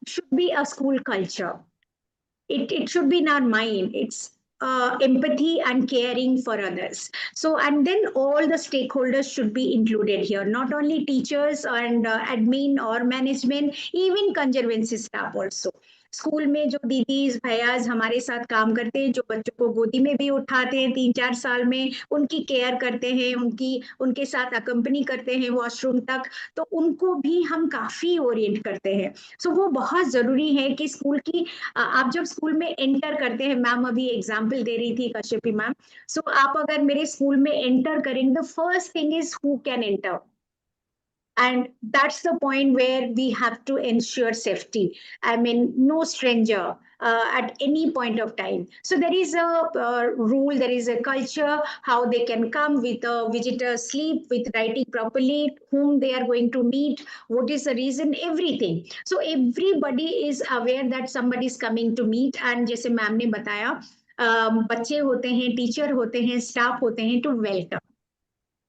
should be a school culture. It should be in our mind. It's empathy and caring for others. So, and then all the stakeholders should be included here, not only teachers and admin or management, even conservancy staff also. School में जो दीदीज भैयाज हमारे साथ काम करते हैं, जो बच्चों को गोदी में भी उठाते हैं 3-4 साल में, उनकी केयर करते हैं, उनके साथ अकम्पनी करते हैं वॉशरूम तक, तो उनको भी हम काफी ओरिएंट करते हैं. सो वो बहुत जरूरी है कि स्कूल की आप जब स्कूल में एंटर करते हैं, मैम अभी एग्जांपल दे रही थी कश्यपी मैम, सो आप अगर मेरे स्कूल में एंटर करेंगे, the first thing is who can enter, and that's the point where we have to ensure safety. I mean, no stranger at any point of time. So there is a rule, there is a culture how they can come with a visitor slip, with writing properly, whom they are going to meet, what is the reason, everything. So everybody is aware that somebody is coming to meet. And जैसे ma'am ने बताया, बच्चे होते हैं, teacher होते हैं, staff होते हैं to welcome.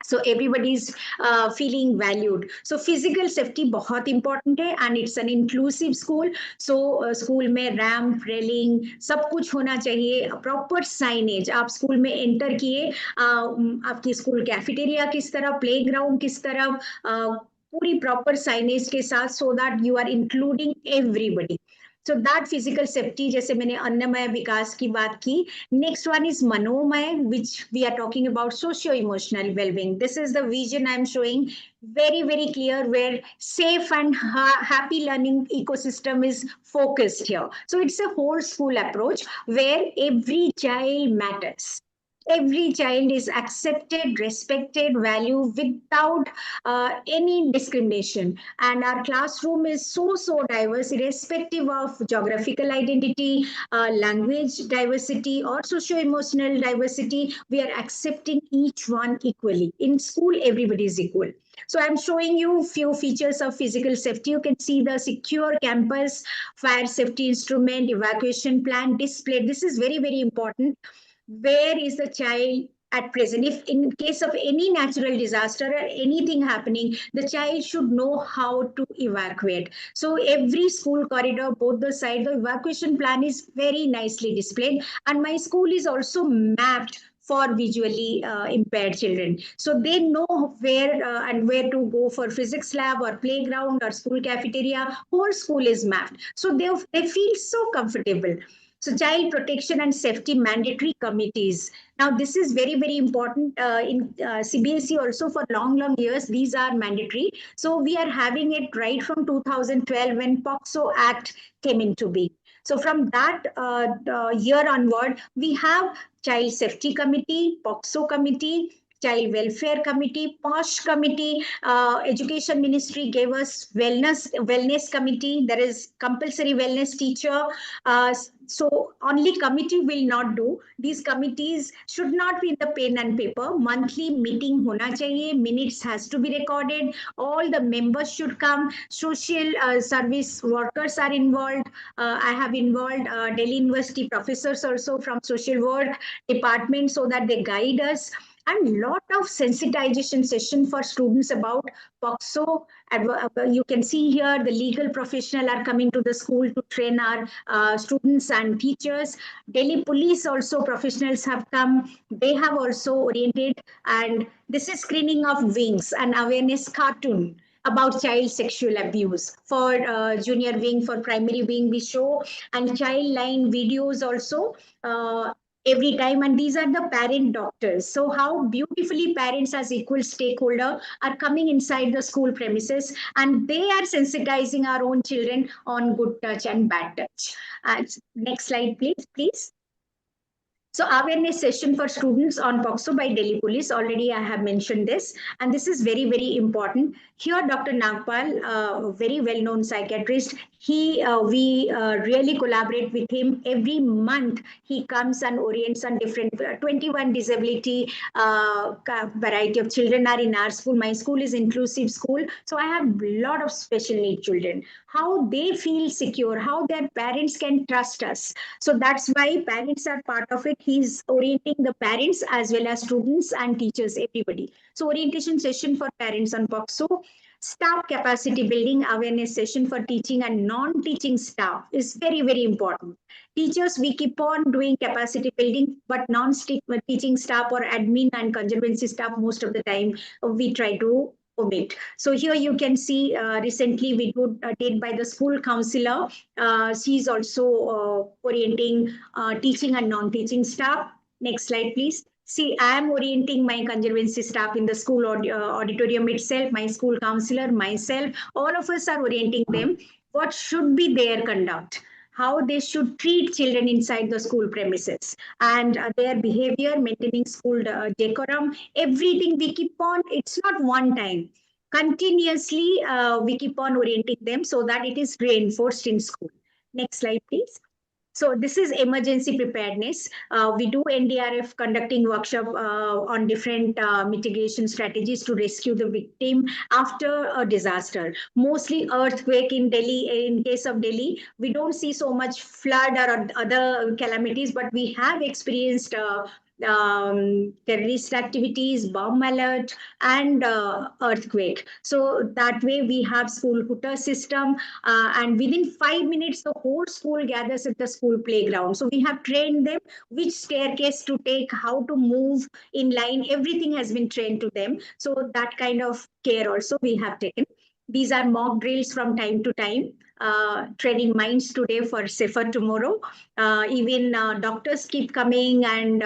So everybody's feeling valued. So physical safety बहुत important है, and it's an inclusive school. So school में ramp, railing सब कुछ होना चाहिए. Proper signage, आप स्कूल में enter किए, आपकी स्कूल कैफेटेरिया किस तरह, प्लेग्राउंड किस तरह, पूरी proper signage के साथ, so that you are including everybody. So that physical safety, जैसे मैंने अन्नमय विकास की बात की. Next one is Manomaya, which we are talking about socio-emotional well-being. This is the vision I'm showing very, very clear, where safe and happy learning ecosystem is focused here. So it's a whole school approach where every child matters. Every child is accepted, respected, valued without any discrimination. And our classroom is so diverse, irrespective of geographical identity, language diversity, or socio-emotional diversity. We are accepting each one equally. In school, everybody is equal. So I'm showing you few features of physical safety. You can see the secure campus, fire safety instrument, evacuation plan displayed. This is very, very important. Where is the child at present. If in case of any natural disaster or anything happening, the child should know how to evacuate. So every school corridor, both the side, the evacuation plan is very nicely displayed. And my school is also mapped for visually impaired children. So they know where and where to go for physics lab or playground or school cafeteria. Whole school is mapped. So they feel so comfortable. So child protection and safety mandatory committees. Now this is very, very important in CBSE also for long, long years. These are mandatory. So we are having it right from 2012 when POXO Act came into being. So from that year onward, we have Child Safety Committee, POXO Committee, Child Welfare Committee, POSH Committee. Education Ministry gave us Wellness Committee. There is compulsory wellness teacher. So only committee will not do. These committees should not be in the pen and paper. Monthly meeting hona chahiye. Minutes has to be recorded. All the members should come. Social service workers are involved. I have involved Delhi University professors also from social work department so that they guide us, and lot of sensitization session for students about POXO. You can see here the legal professional are coming to the school to train our students and teachers. Delhi police also professionals have come. They have also oriented, and this is screening of wings and awareness cartoon about child sexual abuse for junior wing, for primary wing we show, and child line videos also every time. And these are the parent doctors. So how beautifully parents as equal stakeholder are coming inside the school premises, and they are sensitizing our own children on good touch and bad touch. Next slide, please. So awareness session for students on POXO by Delhi Police. Already I have mentioned this, and this is very, very important. Here, Dr. Nagpal, a very well-known psychiatrist, we really collaborate with him every month. He comes and orients on different 21 disability variety of children are in our school. My school is inclusive school, so I have a lot of special need children. How they feel secure, how their parents can trust us. So that's why parents are part of it. He's orienting the parents as well as students and teachers, everybody. So orientation session for parents on POXO. Staff capacity building awareness session for teaching and non-teaching staff is very, very important. Teachers, we keep on doing capacity building, but non-teaching staff or admin and conservancy staff, most of the time, we try to omit. So here you can see recently we did by the school counselor. She's also orienting teaching and non-teaching staff. Next slide, please. See, I am orienting my conservancy staff in the school auditorium itself, my school counselor, myself, all of us are orienting them what should be their conduct, how they should treat children inside the school premises, and their behavior, maintaining school decorum, everything we keep on. It's not one time. Continuously, we keep on orienting them so that it is reinforced in school. Next slide, please. So this is emergency preparedness. We do NDRF conducting workshop on different mitigation strategies to rescue the victim after a disaster. Mostly earthquake in Delhi. In case of Delhi, we don't see so much flood or other calamities, but we have experienced terrorist activities, bomb alert, and earthquake. So that way we have school hooter system, and within 5 minutes the whole school gathers at the school playground. So we have trained them which staircase to take, how to move in line. Everything has been trained to them. So that kind of care also we have taken. These are mock drills from time to time, training minds today for safer tomorrow. Even doctors keep coming, and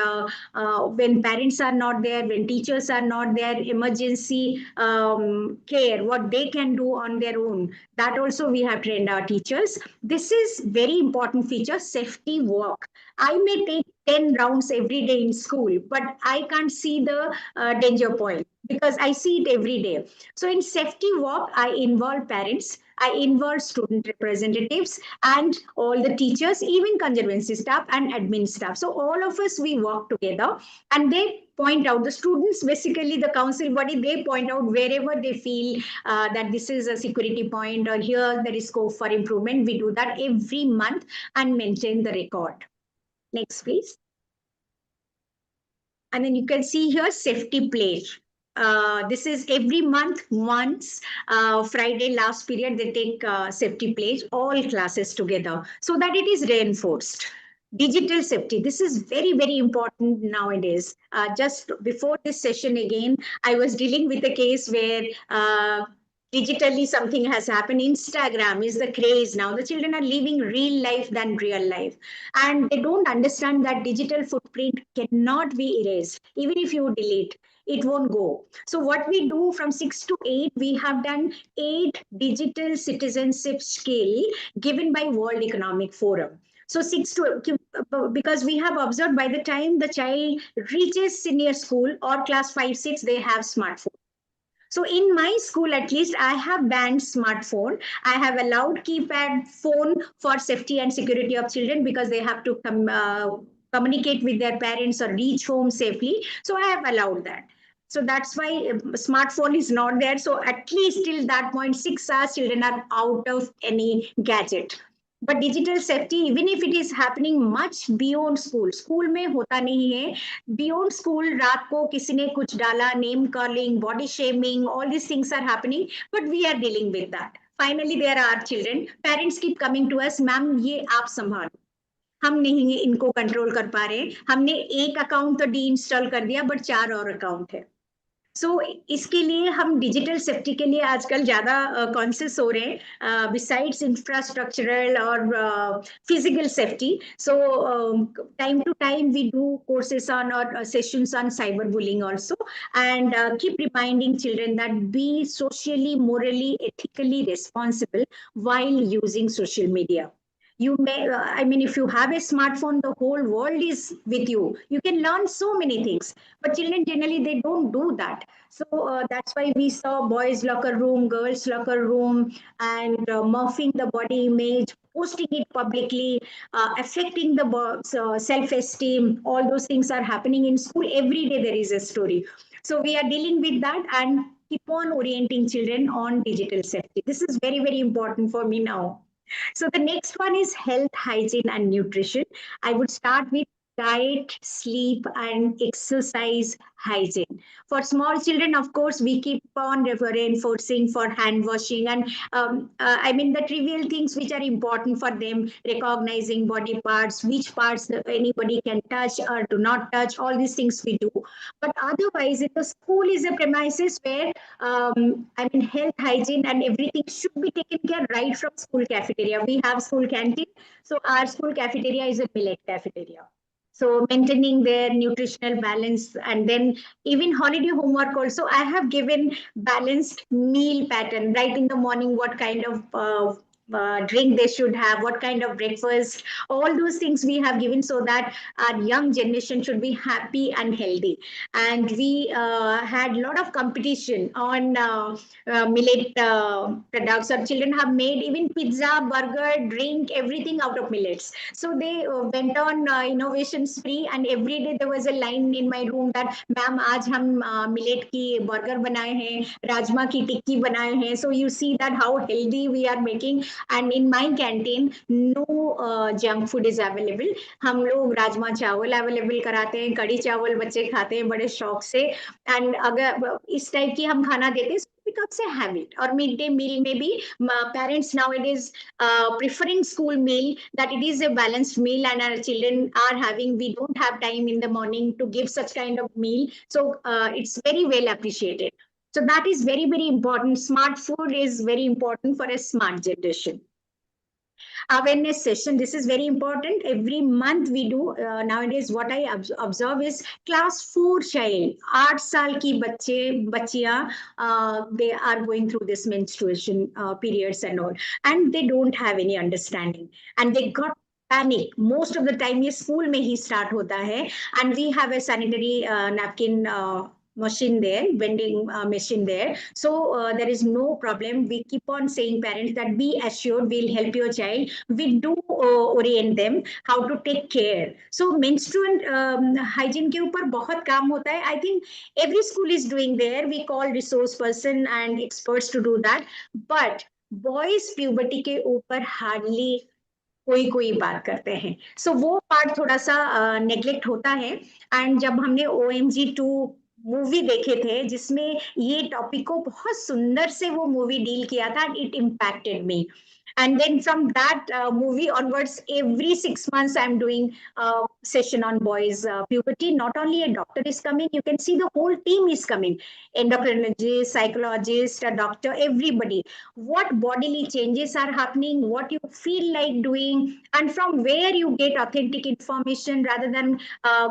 when parents are not there, when teachers are not there, emergency care, what they can do on their own, that also we have trained our teachers. This is very important feature, safety walk. I may take 10 rounds every day in school, but I can't see the danger point because I see it every day. So in safety walk, I involve parents, I involve student representatives and all the teachers, even conservancy staff and admin staff. So all of us, we work together, and they point out, the students, basically the council body, they point out wherever they feel that this is a security point or here there is scope for improvement. We do that every month and maintain the record. Next, please. And then you can see here safety pledge. This is every month once, Friday last period they take safety pledge, all classes together, so that it is reinforced. Digital safety, this is very very important nowadays. Just before this session again, I was dealing with a case where digitally something has happened. Instagram is the craze now. The children are living real life than real life, and they don't understand that digital footprint cannot be erased. Even if you delete, it won't go. So what we do from 6 to 8, we have done 8 digital citizenship skill given by World Economic Forum. So 6 to, because we have observed by the time the child reaches senior school or class 5 6, they have smartphone. So in my school, at least, I have banned smartphone. I have allowed keypad phone for safety and security of children, because they have to communicate with their parents or reach home safely. So I have allowed that. So that's why smartphone is not there. So at least till that point, 6 hours children are out of any gadget. But digital safety, even if it is happening much beyond school, school में होता नहीं है. Beyond school, रात को किसी ने कुछ डाला, name calling, body shaming, all these things are happening, but we are dealing with that. Finally, there are children. Parents keep coming to us, ma'am ये आप संभालो, हम नहीं इनको कंट्रोल कर पा रहे. हमने एक अकाउंट तो डी इंस्टॉल कर दिया, बट 4 और अकाउंट है. सो इसके लिए हम डिजिटल सेफ्टी के लिए आजकल ज्यादा कॉन्शियस हो रहे हैं, बिसाइड्स इंफ्रास्ट्रक्चरल और physical safety. So time to time we do courses on or sessions on cyberbullying also, and keep reminding children that be socially, morally, ethically responsible while using social media. You may I mean, if you have a smartphone, the whole world is with you, you can learn so many things, but children generally they don't do that. So that's why we saw boys locker room, girls locker room, and morphing the body image, posting it publicly, affecting the self-esteem. All those things are happening in school. Every day there is a story. So we are dealing with that and keep on orienting children on digital safety. This is very very important for me now. So the next one is health, hygiene, and nutrition. I would start with diet, sleep, and exercise hygiene. For small children, of course, we keep on reinforcing for hand washing and I mean the trivial things which are important for them, recognizing body parts, which parts anybody can touch or do not touch, all these things we do. But otherwise, if the school is a premises where I mean, health, hygiene, and everything should be taken care right from school cafeteria. We have school canteen, so our school cafeteria is a millet cafeteria. So maintaining their nutritional balance, and then even holiday homework also, I have given balanced meal pattern right in the morning. What kind of drink they should have, what kind of breakfast, all those things we have given, so that our young generation should be happy and healthy. And we had a lot of competition on millet products. Our children have made even pizza, burger, drink, everything out of millets. So they went on innovation spree, and every day there was a line in my room that, ma'am, आज हम millet की burger बनाए हैं, राजमा की टिक्की बनाए हैं. So you see that how healthy we are making. And in my canteen, no junk food is available. हम लोग राजमा चावल अवेलेबल कराते हैं, कड़ी चावल बच्चे खाते हैं बड़े शौक से. एंड अगर इस टाइप की हम खाना देते हैं, becomes a habit. Or midday meal, maybe parents nowadays preferring school meal, that it is a balanced meal and our children are having. We don't have time in the morning to give such kind of meal, so it's very well appreciated. So that is very very important. Smart food is very important for a smart generation. Awareness session, this is very important. Every month we do. Nowadays what I observe is class 4 child, 8 साल की बच्चियां, they are going through this menstruation periods and all, and they don't have any understanding, and they got panic. Most of the time ये school में ही start होता है, and we have a sanitary napkin machine there, vending machine there. So there is no problem. We keep on saying parents that be assured, we'll help your child. We do orient them how to take care. So menstrual hygiene के ऊपर बहुत काम होता है. I think every school is doing there. We call resource person and experts to do that. But boys puberty के ऊपर hardly कोई कोई बात करते हैं। सो वो पार्ट थोड़ा सा नेग्लेक्ट होता है। एंड जब हमने OMG 2 मूवी देखे थे जिसमें ये टॉपिक को बहुत सुंदर से वो मूवी डील किया था, it impacted me. And then from that movie onwards, every 6 months I'm doing a session on boys puberty. Not only a doctor is coming, you can see the whole team is coming: endocrinologist, psychologist, a doctor, everybody. What bodily changes are happening, what you feel like doing, and from where you get authentic information rather than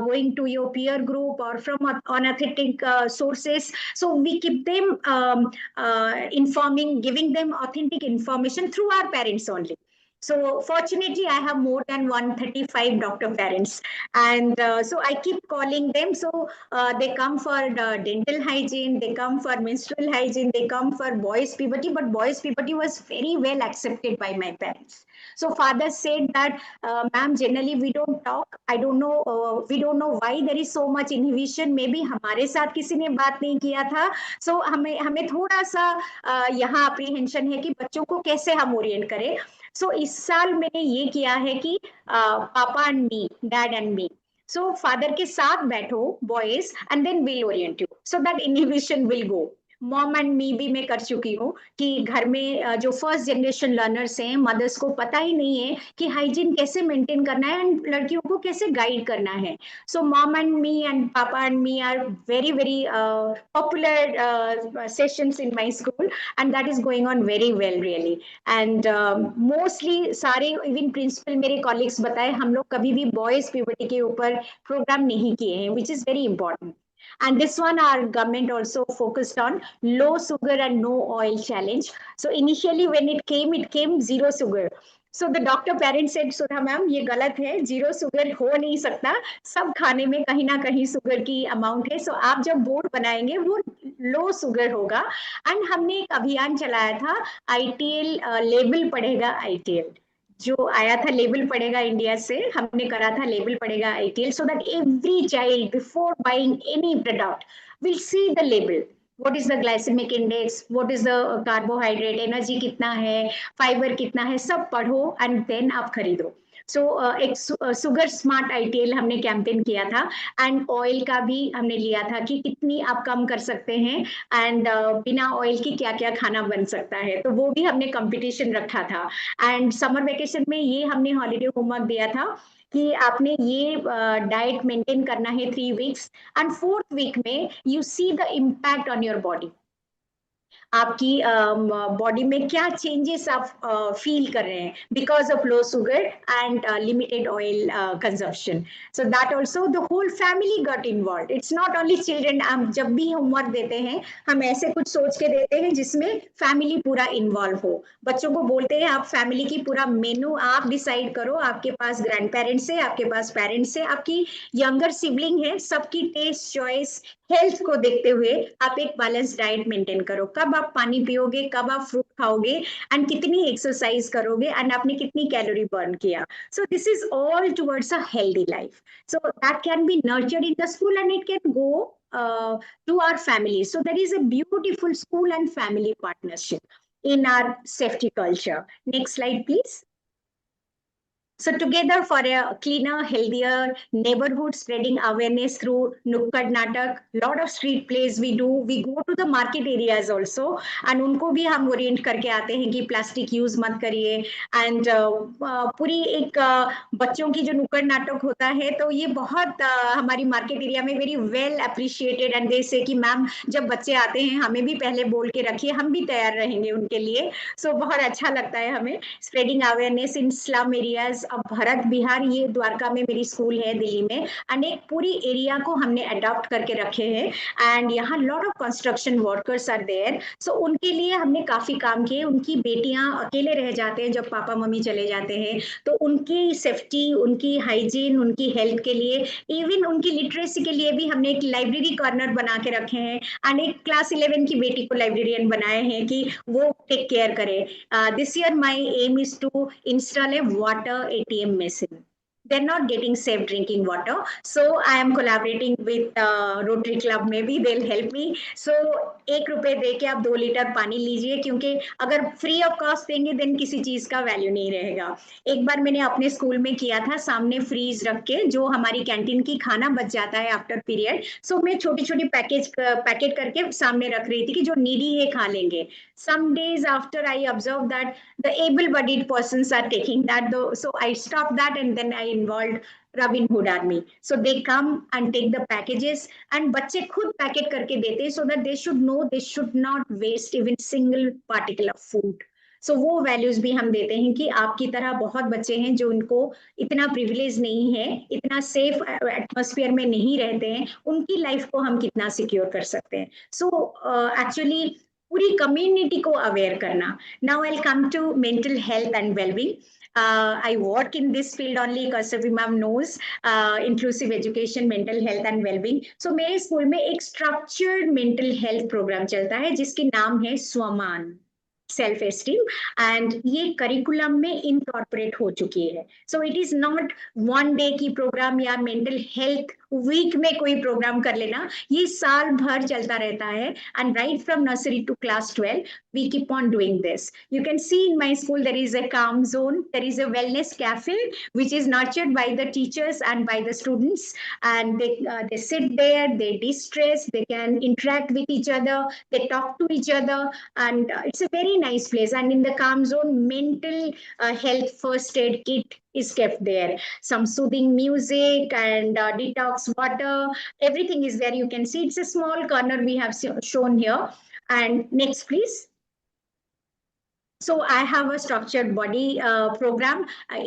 going to your peer group or from unauthentic sources. So we keep them informing, giving them authentic information through our parents only. So fortunately, I have more than 135 doctor parents, and so I keep calling them. So they come for dental hygiene, they come for menstrual hygiene, they come for boys puberty. But boys puberty was very well accepted by my parents. So father said that, ma'am, generally we don't talk. I don't know, we don't know why there is so much inhibition. Maybe हमारे साथ किसी ने बात नहीं किया था. So हमें हमें थोड़ा सा यहाँ अप्रीहेंशन है कि बच्चों को कैसे हम ओरिएंट करें. सो इस साल मैंने ये किया है कि papa and me, dad and me. So father के साथ बैठो boys, and then will orient you, so that inhibition will go. Mom and me भी मैं कर चुकी हूँ कि घर में जो फर्स्ट जनरेशन लर्नर्स हैं, मदर्स को पता ही नहीं है कि हाइजीन कैसे मेंटेन करना है एंड लड़कियों को कैसे गाइड करना है. So mom and me and papa and me are very very popular sessions in my school, and that is going on very well really. And mostly सारे even principal मेरे colleagues बताए हम लोग कभी भी boys puberty के ऊपर program नहीं किए हैं, which is very important. And this one, our government also focused on low sugar and no oil challenge. So initially when it came zero sugar. So the doctor parents said, Sudha ma'am ये गलत है, zero sugar हो नहीं सकता, सब खाने में कहीं ना कहीं शुगर की अमाउंट है. सो आप जब बोर्ड बनाएंगे वो लो शुगर होगा. एंड हमने एक अभियान चलाया था, ITL लेबल पढ़ेगा ITL, जो आया था लेबल पड़ेगा इंडिया से, हमने करा था लेबल पड़ेगा ITL, so that every child before buying any product will see the label. what is the glycemic index, what is the carbohydrate, energy कितना है, फाइबर कितना है, सब पढ़ो एंड देन आप खरीदो. सो एक सुगर स्मार्ट ITL हमने कैंपेन किया था. एंड ऑयल का भी हमने लिया था कि कितनी आप कम कर सकते हैं, एंड बिना ऑयल की क्या क्या खाना बन सकता है. तो वो भी हमने कंपटीशन रखा था. एंड समर वेकेशन में ये हमने हॉलीडे होमवर्क दिया था कि आपने ये डाइट मेंटेन करना है 3 weeks, एंड 4th week में you see the impact on your body. आपकी बॉडी में क्या चेंजेस आप फील कर रहे हैं because of low sugar and limited oil consumption. So that also the whole family got involve. It's not only children. हम जब भी होमवर्क देते हैं हम ऐसे कुछ सोच के देते हैं जिसमें फैमिली पूरा इन्वॉल्व हो. बच्चों को बोलते हैं आप फैमिली की पूरा मेनू आप डिसाइड करो. आपके पास ग्रैंड पेरेंट्स है, आपके पास पेरेंट्स है, आपकी यंगर सिबलिंग है, सबकी टेस्ट चॉइस हेल्थ को देखते हुए आप एक बैलेंस डाइट मेंटेन करो. कब आप पानी पियोगे, कब आप फ्रूट खाओगे, एंड कितनी एक्सरसाइज करोगे, एंड आपने कितनी कैलोरी बर्न किया. So this is all towards a healthy life. So that can be nurtured in the school and it can go to our family. So there is a beautiful school and family partnership in our safety culture. Next slide, please. So together for a cleaner, healthier neighborhood, spreading awareness through Nukkad Natak, lot of street plays we do. We go to the market areas also, and उनको भी हम Orient करके आते हैं कि plastic use मत करिए. And पूरी एक बच्चों की जो नुक्कड़ नाटक होता है, तो ये बहुत हमारी मार्केट एरिया में very well appreciated. And they से कि मैम जब बच्चे आते हैं हमें भी पहले बोल के रखिए, हम भी तैयार रहेंगे उनके लिए. सो बहुत अच्छा लगता है हमें. Spreading awareness in slum areas. अब भरत बिहार, ये द्वारका में मेरी स्कूल है दिल्ली में, अनेक पूरी एरिया को हमने अडॉप्ट करके रखे हैं. एंड यहाँ lot of construction workers are there. So उनके लिए हमने काफी काम किए. उनकी बेटियां अकेले रह जाते हैं जब पापा मम्मी चले जाते हैं, तो उनकी सेफ्टी, उनकी हाइजीन, उनकी हेल्थ के लिए, इवन उनकी लिटरेसी के लिए भी हमने एक लाइब्रेरी कॉर्नर बना के रखे हैं. एंड एक क्लास 11 की बेटी को लाइब्रेरियन बनाए हैं कि वो टेक केयर करे. This year my aim is to install a water ATM machine. they're not getting safe drinking water. So I am collaborating with Rotary Club, maybe they'll help me. So 1 रुपए दे के आप 2 litre पानी लीजिए, क्योंकि अगर free of cost देंगे then किसी चीज का वैल्यू नहीं रहेगा। एक बार मैंने अपने स्कूल में किया था, सामने फ्रीज रख के, जो हमारी कैंटीन की खाना बच जाता है आफ्टर पीरियड, सो मैं छोटी छोटी पैकेट करके सामने रख रही थी कि जो नीडी है खा लेंगे। Some days after, I observed that the able-bodied persons are taking that, though. So I stopped that, and then I involved Robin Hood Army. So they come and take the packages, and बच्चे खुद packet करके देते हैं, so that they should know they should not waste even single particle of food. So वो values भी हम देते हैं कि आपकी तरह बहुत बच्चे हैं जो उनको इतना प्रिविलेज नहीं है, इतना सेफ एटमॉस्फेयर में नहीं रहते हैं, उनकी लाइफ को हम कितना सिक्योर कर सकते हैं। सो एक्चुअली पूरी कम्युनिटी को अवेयर करना। Now I come to mental health and wellbeing. I work in this field only, Kausavi ma'am knows, inclusive education, mental health and well-being. So मेरे स्कूल में एक structured mental health program चलता है जिसकी नाम है स्वमान, सेल्फ एस्टीम, एंड ये curriculum में इनकॉर्पोरेट हो चुकी है। So it is not one day की प्रोग्राम या मेंटल हेल्थ वीक में कोई प्रोग्राम कर लेना, ये साल भर चलता रहता है। And right from nursery to class 12 we keep on doing this. You can see in my school there is a calm zone, there is a wellness cafe which is nurtured by the teachers and by the students, and they sit there, they de-stress, they can interact with each other, they talk to each other, and it's a very nice place. And in the calm zone, mental health first aid kit is kept there, some soothing music and detox water, everything is there. You can see it's a small corner we have shown here. And next please. So I have a structured body program.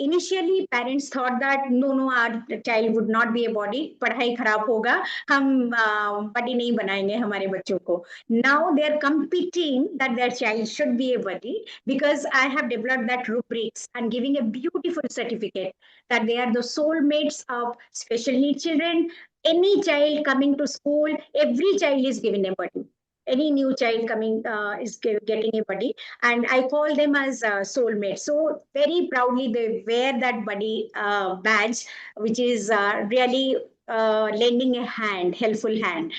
Initially parents thought that no, our child would not be a body, पढ़ाई खराब होगा, हम body नहीं बनाएंगे हमारे बच्चों को। Now they are competing that their child should be a body, because I have developed that rubrics and giving a beautiful certificate that they are the soulmates of special needs children. Any child coming to school, every child is given a body. Any new child coming is getting a buddy, and I call them as soulmates. So very proudly they wear that buddy badge, which is really lending a hand, helpful hand.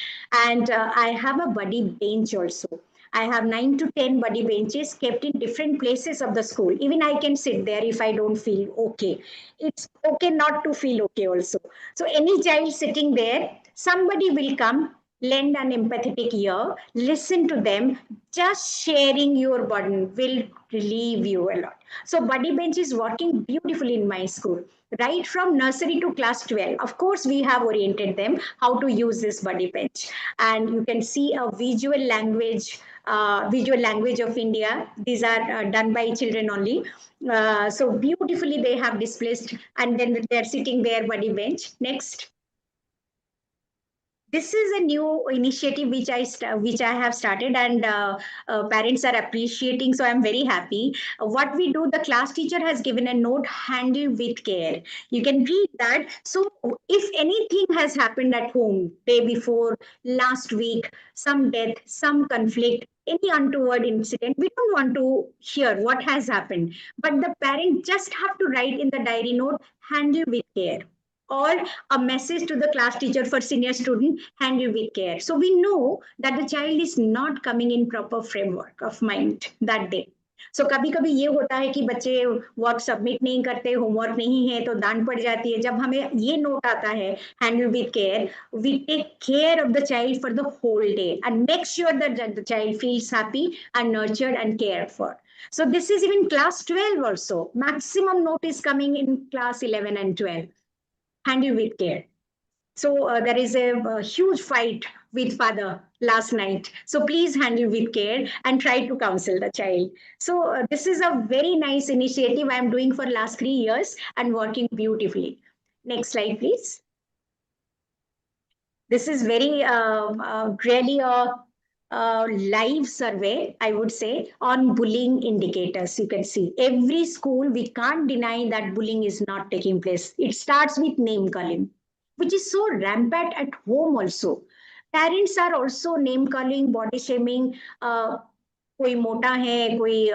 And I have a buddy bench also. I have 9 to 10 buddy benches kept in different places of the school. Even I can sit there if I don't feel okay. It's okay not to feel okay also. So any child sitting there, somebody will come, lend an empathetic ear, listen to them. Just sharing your burden will relieve you a lot. So buddy bench is working beautifully in my school. Right from nursery to class 12, of course, we have oriented them how to use this buddy bench. And you can see a visual language of India. These are done by children only. So beautifully they have displaced, and then they're sitting there, buddy bench. Next. This is a new initiative which I have started, and parents are appreciating, so I'm very happy. What we do, the class teacher has given a note, handle with care. You can read that. So if anything has happened at home, day before, last week, some death, some conflict, any untoward incident, we don't want to hear what has happened, but the parent just have to write in the diary note, handle with care, or a message to the class teacher for senior student, handle with care. So we know that the child is not coming in proper framework of mind that day. So कभी कभी ये होता है कि बच्चे work submit नहीं करते, homework नहीं है तो डांट पड़ जाती है। जब हमें ये नोट आता है, handle with care, we take care of the child for the whole day and make sure that the child feels happy and nurtured and care for. So this is even class 12 also. Maximum note is coming in class 11 and 12. Handle with care. So there is a huge fight with father last night. So please handle with care and try to counsel the child. So this is a very nice initiative I am doing for last 3 years and working beautifully. Next slide, please. This is very really a live survey, I would say, on bullying indicators. You can see every school, we can't deny that bullying is not taking place. It starts with name calling, which is so rampant at home also. Parents are also name calling, body shaming. कोई मोटा है, कोई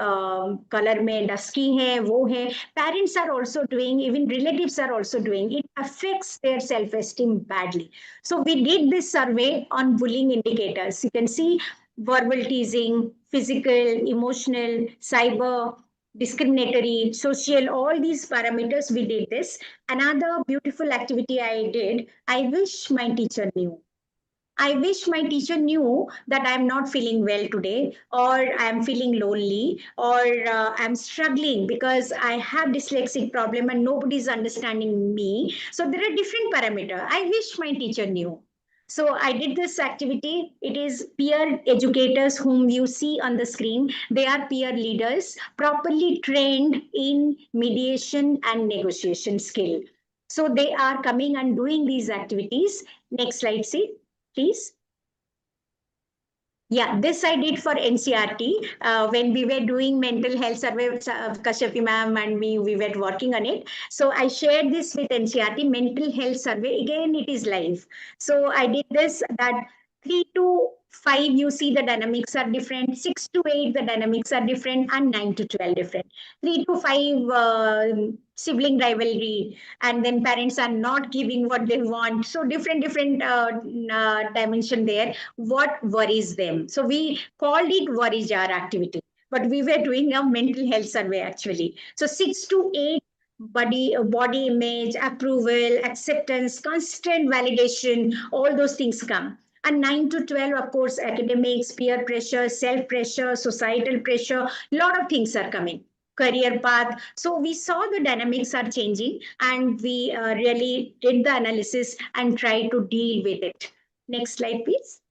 colour में dusky है, वो है. Parents are also doing, even relatives are also doing. It affects their self-esteem badly. So we did this survey on bullying indicators. You can see verbal teasing, physical, emotional, cyber, discriminatory, social, all these parameters we did this. Another beautiful activity I did, I wish my teacher knew. I wish my teacher knew that I'm not feeling well today, or I'm feeling lonely, or I'm struggling because I have dyslexic problem and nobody's understanding me. So there are different parameters. I wish my teacher knew. So I did this activity. It is peer educators whom you see on the screen. They are peer leaders, properly trained in mediation and negotiation skill. So they are coming and doing these activities. Next slide, see please. Yeah, this I did for NCRT when we were doing mental health survey. Kashyapi ma'am and me, we were working on it. So I shared this with NCRT mental health survey. Again, it is live. So I did this that 3 to 5, you see the dynamics are different. 6 to 8, the dynamics are different, and 9 to 12 different. 3 to 5, sibling rivalry, and then parents are not giving what they want. So different dimension there. What worries them? So we called it worry jar activity, but we were doing a mental health survey actually. So 6 to 8, body image, approval, acceptance, constant validation, all those things come. And 9 to 12, of course, academics, peer pressure, self pressure, societal pressure, lot of things are coming. Career path. So we saw the dynamics are changing, and we really did the analysis and tried to deal with it. Next slide, please.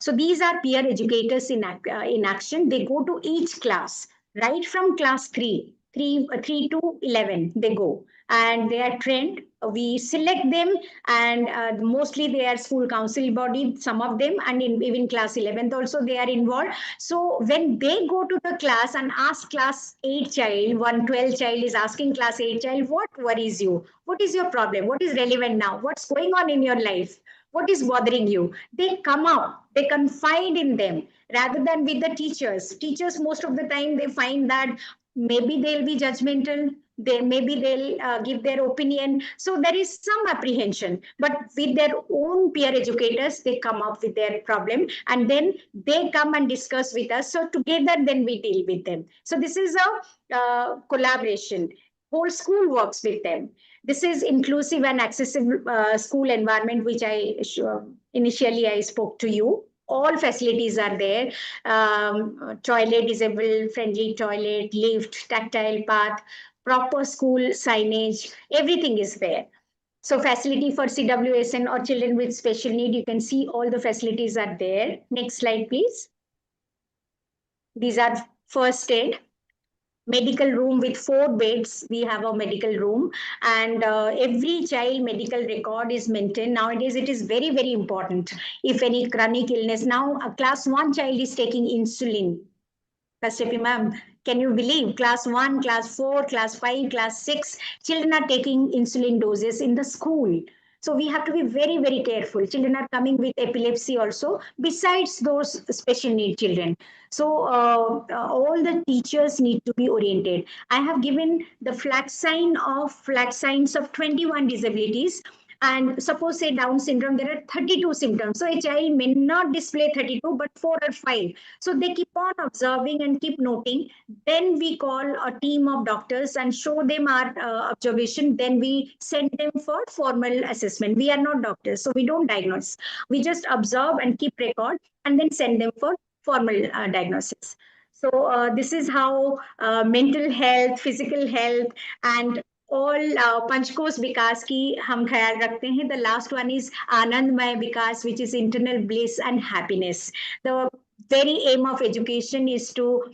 So these are peer educators in action. They go to each class, right from class 3 to 11, they go. And they are trained. We select them, and mostly they are school council body, some of them, and even class 11th also they are involved. So when they go to the class and ask class 8 child, 112 child is asking class 8 child, what worries you? What is your problem? What is relevant now? What's going on in your life? What is bothering you? They come out, they confide in them rather than with the teachers. Teachers, most of the time, they find that maybe they'll be judgmental, maybe they'll give their opinion. So there is some apprehension, but with their own peer educators, they come up with their problem, and then they come and discuss with us. So together, then we deal with them. So this is a collaboration. Whole school works with them. This is inclusive and accessible school environment, which initially I spoke to you. All facilities are there. Toilet, disabled friendly toilet, lift, tactile path, proper school signage, everything is there. So facility for CWSN or children with special need, you can see all the facilities are there. Next slide, please. These are first aid. Medical room with 4 beds. We have a medical room, and every child medical record is maintained. Nowadays, it is very important. If any chronic illness, now a class 1 child is taking insulin. Kashyapi ma'am, can you believe class 1, class 4, class 5, class 6, children are taking insulin doses in the school. So we have to be very careful. Children are coming with epilepsy also, besides those special need children. So all the teachers need to be oriented. I have given the flat signs of 21 disabilities. And suppose say Down syndrome, there are 32 symptoms. So a child may not display 32, but 4 or 5. So they keep on observing and keep noting. Then we call a team of doctors and show them our observation. Then we send them for formal assessment. We are not doctors, so we don't diagnose. We just observe and keep record, and then send them for formal diagnosis. So this is how mental health, physical health, and all पंचकोश विकास की हम ख्याल रखते हैं. The last one is आनंदमय विकास, which is internal bliss and happiness. The very aim of education is to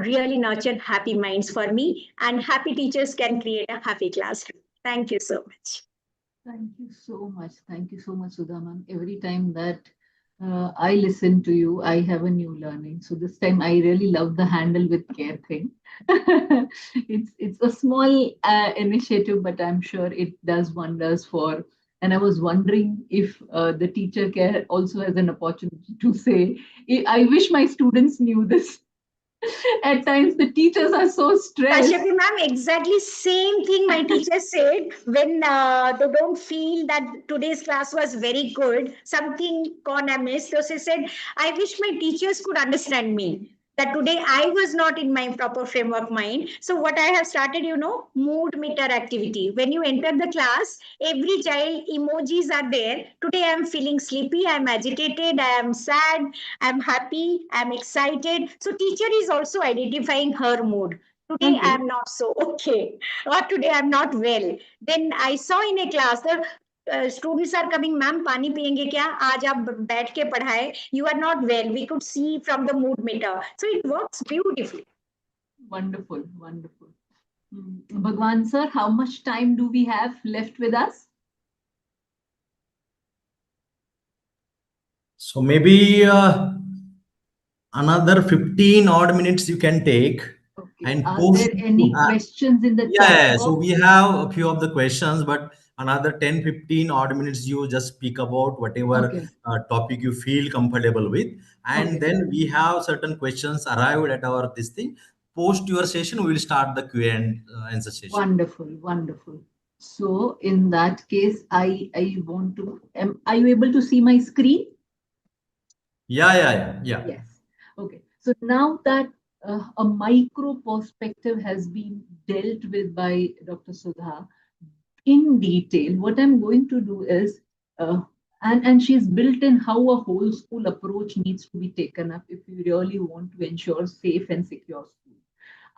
really nurture happy minds for me, and happy teachers can create a happy classroom. Thank you so much. Thank you so much. Thank you so much, Sudha ma'am. Every time that I listen to you, I have a new learning. So this time I really love the handle with care thing. It's a small initiative, but I'm sure it does wonders for And I was wondering if the teacher care also has an opportunity to say, I wish my students knew this. At times, the teachers are so stressed. Kashyapi ma'am, exactly same thing my teacher said when they don't feel that today's class was very good, something con I missed. So she said, I wish my teachers could understand me. That today I was not in my proper framework mind. So what I have started, mood meter activity. When you enter the class, every child emojis are there. Today I am feeling sleepy, I am agitated, I am sad, I am happy, I am excited. So teacher is also identifying her mood. Today I Okay. am not so okay, or today I'm not well. Then I saw in a class the students are coming, ma'am पानी पियेंगे क्या आज आप बैठ के पढ़ाए, you are not well, we could see from the mood meter, so it works beautifully. Wonderful, wonderful. Bhagwan sir, how much time do we have left with us? So maybe another 15 odd minutes you can take Okay. and Are post there if you any have. questions in the Yeah, chat yeah, yeah. So we box? have a few of the questions, but another 10, 15 odd minutes you just speak about whatever Okay. topic you feel comfortable with. And Okay. then we have certain questions arrived at our this thing. Post your session, we will start the Q and answer session. Wonderful, wonderful. So in that case, I want to. Are you able to see my screen? Yeah, yeah, yeah, yeah. Yes. Okay. So now that a micro perspective has been dealt with by Dr. Sudha in detail, what I'm going to do is, and she's built in how a whole school approach needs to be taken up if we really want to ensure safe and secure schools.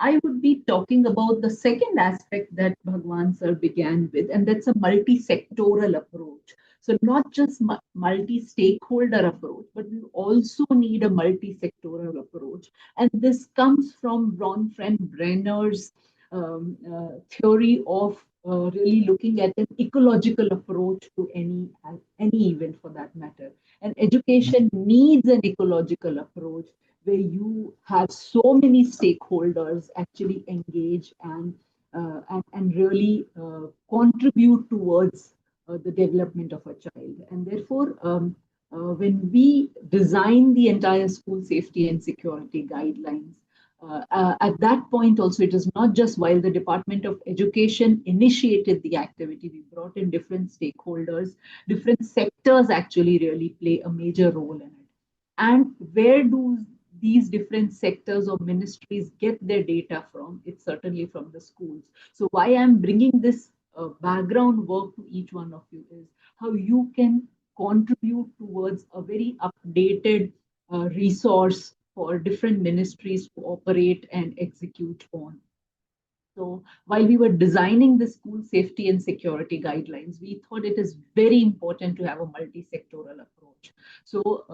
I would be talking about the second aspect that Bhagwan sir began with, and that's a multi-sectoral approach. So not just multi-stakeholder approach, but we also need a multi-sectoral approach. And this comes from Bronfriend Brenner's theory of really looking at an ecological approach to any event for that matter. And education needs an ecological approach where you have so many stakeholders actually engage and really contribute towards the development of a child. And therefore, when we design the entire school safety and security guidelines, at that point also, it is not just while the Department of Education initiated the activity, we brought in different stakeholders, different sectors actually really play a major role in it. And where do these different sectors or ministries get their data from? It's certainly from the schools. So why I'm bringing this background work to each one of you is how you can contribute towards a very updated resource for different ministries to operate and execute on. So while we were designing the school safety and security guidelines, we thought it is very important to have a multi-sectoral approach. So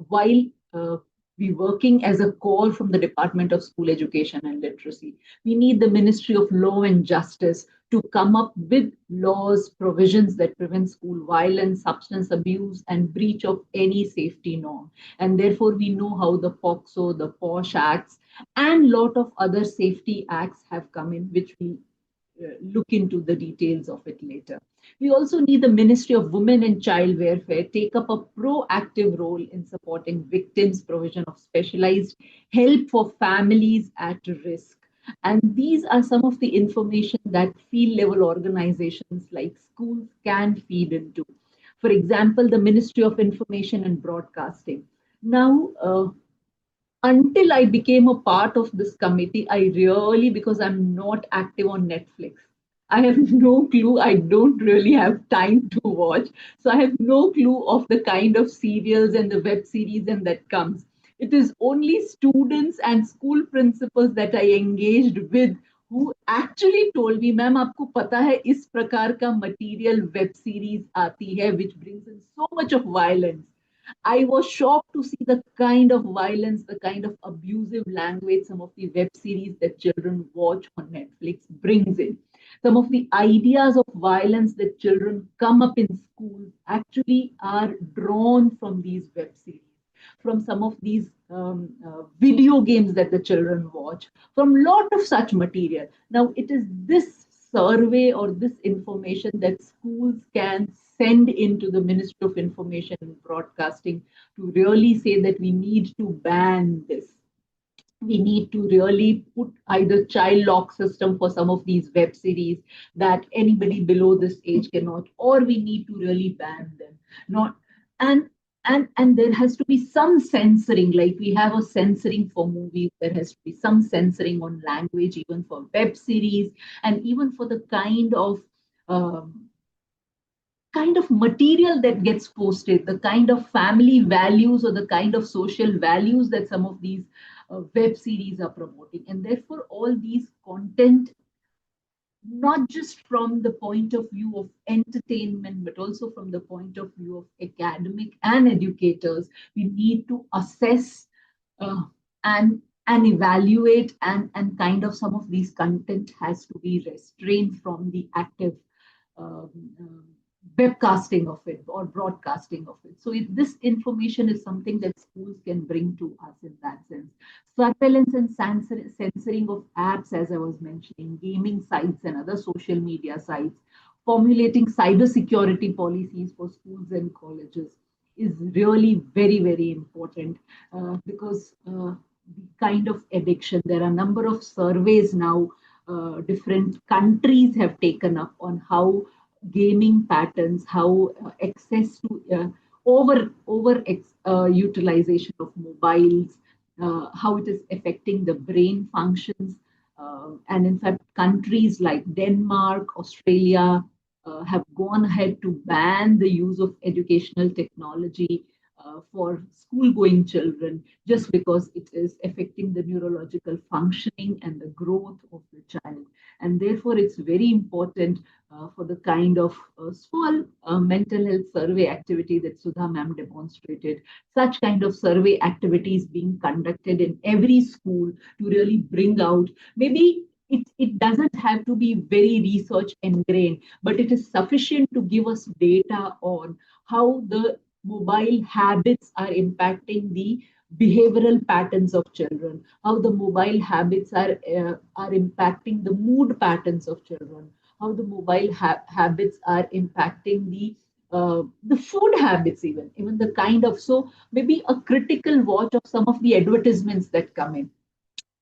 while we working as a core from the Department of School Education and Literacy, we need the Ministry of Law and Justice to come up with laws, provisions that prevent school violence, substance abuse, and breach of any safety norm. And therefore, we know how the POCSO, the POSH Acts, and lot of other safety acts have come in, which we look into the details of it later. We also need the Ministry of Women and Child Welfare take up a proactive role in supporting victims, provision of specialized help for families at risk. And these are some of the information that field level organizations like schools can feed into. For example, the Ministry of Information and Broadcasting. Now, until I became a part of this committee, I really, because I'm not active on Netflix, I have no clue. I don't really have time to watch. So I have no clue of the kind of serials and the web series and that comes. It is only students and school principals that I engaged with who actually told me, ma'am, आपको पता है इस प्रकार का material web series आती है, which brings in so much of violence. I was shocked to see the kind of violence, the kind of abusive language some of the web series that children watch on Netflix brings in. Some of the ideas of violence that children come up in schools actually are drawn from these web series, from some of these video games that the children watch, from lot of such material. Now, it is this survey or this information that schools can send into the Ministry of Information and Broadcasting to really say that we need to ban this. We need to really put either child lock system for some of these web series that anybody below this age cannot, or we need to really ban them. Not and and there has to be some censoring, like we have a censoring for movies, there has to be some censoring on language, even for web series, and even for the um, kind of material that gets posted, the kind of family values or the kind of social values that some of these web series are promoting. And therefore, all these content, not just from the point of view of entertainment, but also from the point of view of academic and educators, we need to assess uh, and evaluate, and kind of some of these content has to be restrained from the active um, um, webcasting of it or broadcasting of it. So this information is something that schools can bring to us in that sense. Surveillance and censoring of apps, as I was mentioning, gaming sites and other social media sites, formulating cybersecurity policies for schools and colleges is really very, very important because the kind of addiction, there are a number of surveys now, different countries have taken up on how gaming patterns, how access to utilization of mobiles, how it is affecting the brain functions. And in fact, countries like Denmark, Australia have gone ahead to ban the use of educational technology for school going children, just because it is affecting the neurological functioning and the growth of the child. And therefore, it's very important for the kind of small mental health survey activity that Sudha ma'am demonstrated, such kind of survey activities being conducted in every school to really bring out, maybe it doesn't have to be very research ingrained, but it is sufficient to give us data on how the mobile habits are impacting the behavioral patterns of children, how the mobile habits are impacting the mood patterns of children, how the mobile habits are impacting the food habits, even the kind of, so maybe a critical watch of some of the advertisements that come in.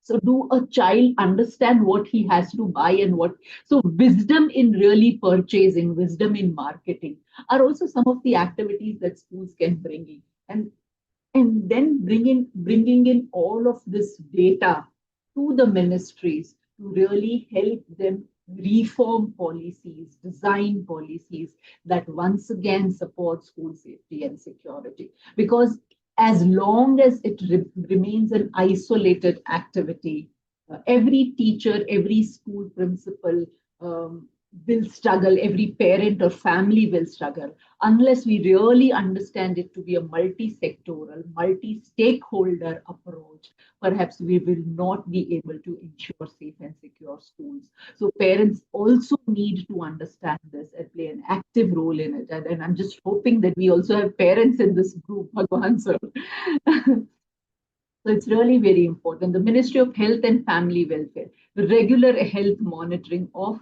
So do a child understand what he has to buy and what? So wisdom in really purchasing, wisdom in marketing are also some of the activities that schools can bring in. And then bringing in all of this data to the ministries to really help them reform policies, design policies that once again support school safety and security. Because as long as it remains an isolated activity, every teacher, every school principal will struggle, every parent or family will struggle unless we really understand it to be a multi-sectoral, multi-stakeholder approach. Perhaps we will not be able to ensure safe and secure schools. So parents also need to understand this and play an active role in it. And I'm just hoping that we also have parents in this group, Bhagwan sir. So it's really very important. The Ministry of Health and Family Welfare, the regular health monitoring of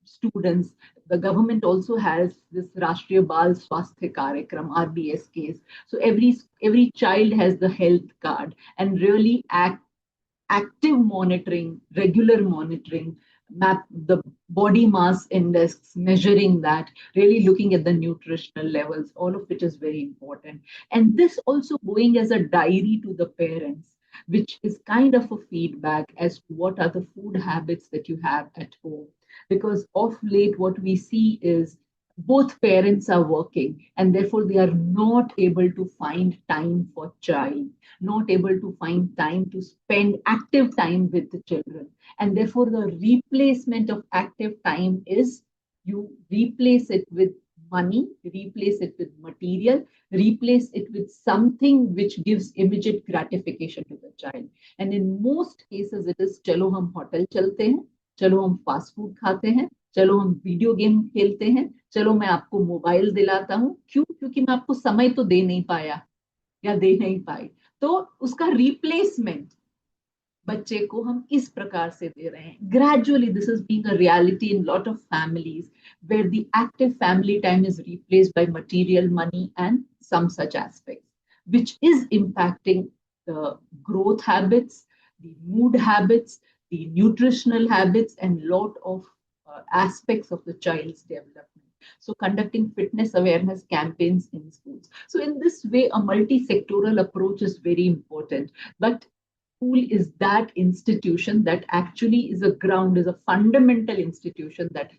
students. The government also has this Rashtriya Bal Swasthya Karyakram, RBSKs. So every child has the health card, and really active monitoring, regular monitoring, map the body mass index, measuring that, really looking at the nutritional levels, all of which is very important. And this also going as a diary to the parents, which is kind of a feedback as to what are the food habits that you have at home. Because of late, what we see is both parents are working, and therefore they are not able to find time for child, not able to find time to spend active time with the children. And therefore, the replacement of active time is you replace it with money, replace it with material, replace it with something which gives immediate gratification to the child. And in most cases, it is chalo hum hotel chalte hain, चलो हम fast food खाते हैं, चलो हम video game खेलते हैं, चलो मैं आपको मोबाइल दिलाता हूँ, क्यों? क्योंकि मैं आपको समय तो दे नहीं पाया या दे नहीं पाई, तो उसका रिप्लेसमेंट बच्चे को हम इस प्रकार से दे रहे हैं. Gradually this is being a reality in lot of families where the active family time is replaced by material, money and some such aspects, which is impacting the growth habits, the mood habits, the nutritional habits, and lot of aspects of the child's development. So conducting fitness awareness campaigns in schools. So in this way, a multi-sectoral approach is very important. But school is that institution that actually is a ground, is a fundamental institution that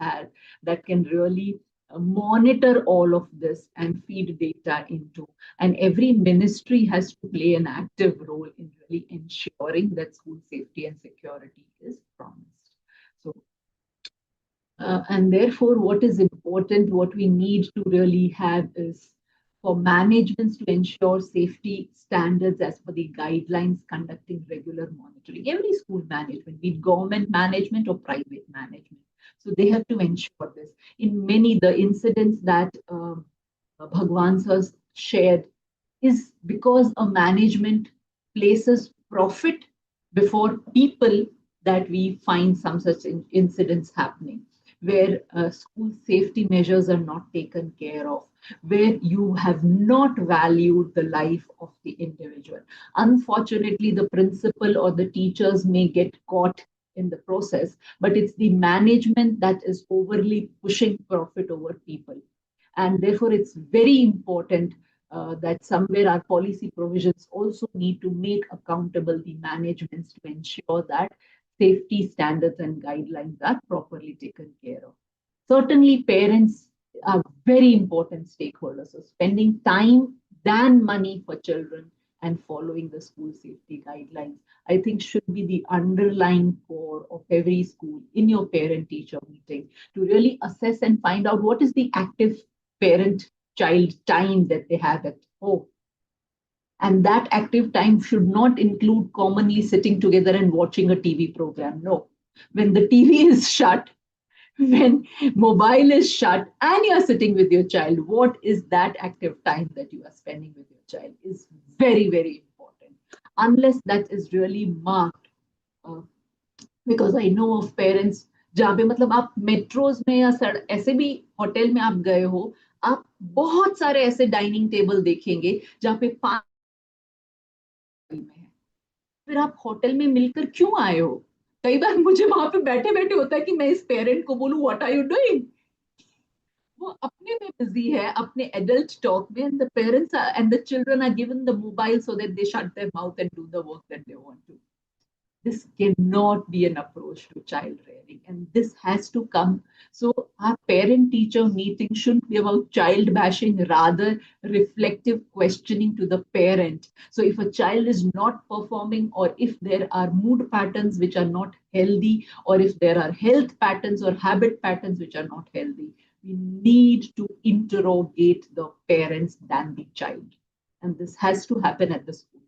can really monitor all of this and feed data into. And every ministry has to play an active role in really ensuring that school safety and security is promised. So and therefore, what is important, what we need to really have is for managements to ensure safety standards as per the guidelines, conducting regular monitoring. Every school management, be it government management or private management. So they have to ensure this. In many, the incidents that Bhagwan has shared is because a management places profit before people that we find some such incidents happening where school safety measures are not taken care of, where you have not valued the life of the individual. Unfortunately, the principal or the teachers may get caught in the process, but it's the management that is overly pushing profit over people. And therefore, it's very important that somewhere our policy provisions also need to make accountable the managements to ensure that safety standards and guidelines are properly taken care of. Certainly, parents are very important stakeholders. So, spending time than money for children and following the school safety guidelines, I think should be the underlying core of every school in your parent teacher meeting to really assess and find out what is the active parent child time that they have at home. And that active time should not include commonly sitting together and watching a TV program. No. When the TV is shut, when mobile is shut, and you're sitting with your child, what is that active time that you are spending with your child is very, very important. Unless that is really marked, because I know of parents जहाँ पे मतलब आप metros में या ऐसे भी hotel में आप गए हो, आप बहुत सारे ऐसे डाइनिंग टेबल देखेंगे जहाँ पे 5 में है. फिर आप होटल में मिलकर क्यों आए हो? कई बार मुझे वहां पे बैठे बैठे होता है कि मैं इस पेरेंट को बोलूं व्हाट आर यू डूइंग. वो अपने में बिजी है अपने एडल्ट टॉक में, and the parents and the children are given the mobile so that they shut their mouth and do the work that they want to. This cannot be an approach to child rearing, and this has to come. So our parent teacher meeting shouldn't be about child bashing, rather reflective questioning to the parent. So if a child is not performing, or if there are mood patterns which are not healthy, or if there are health patterns or habit patterns which are not healthy, we need to interrogate the parents than the child, and this has to happen at the school.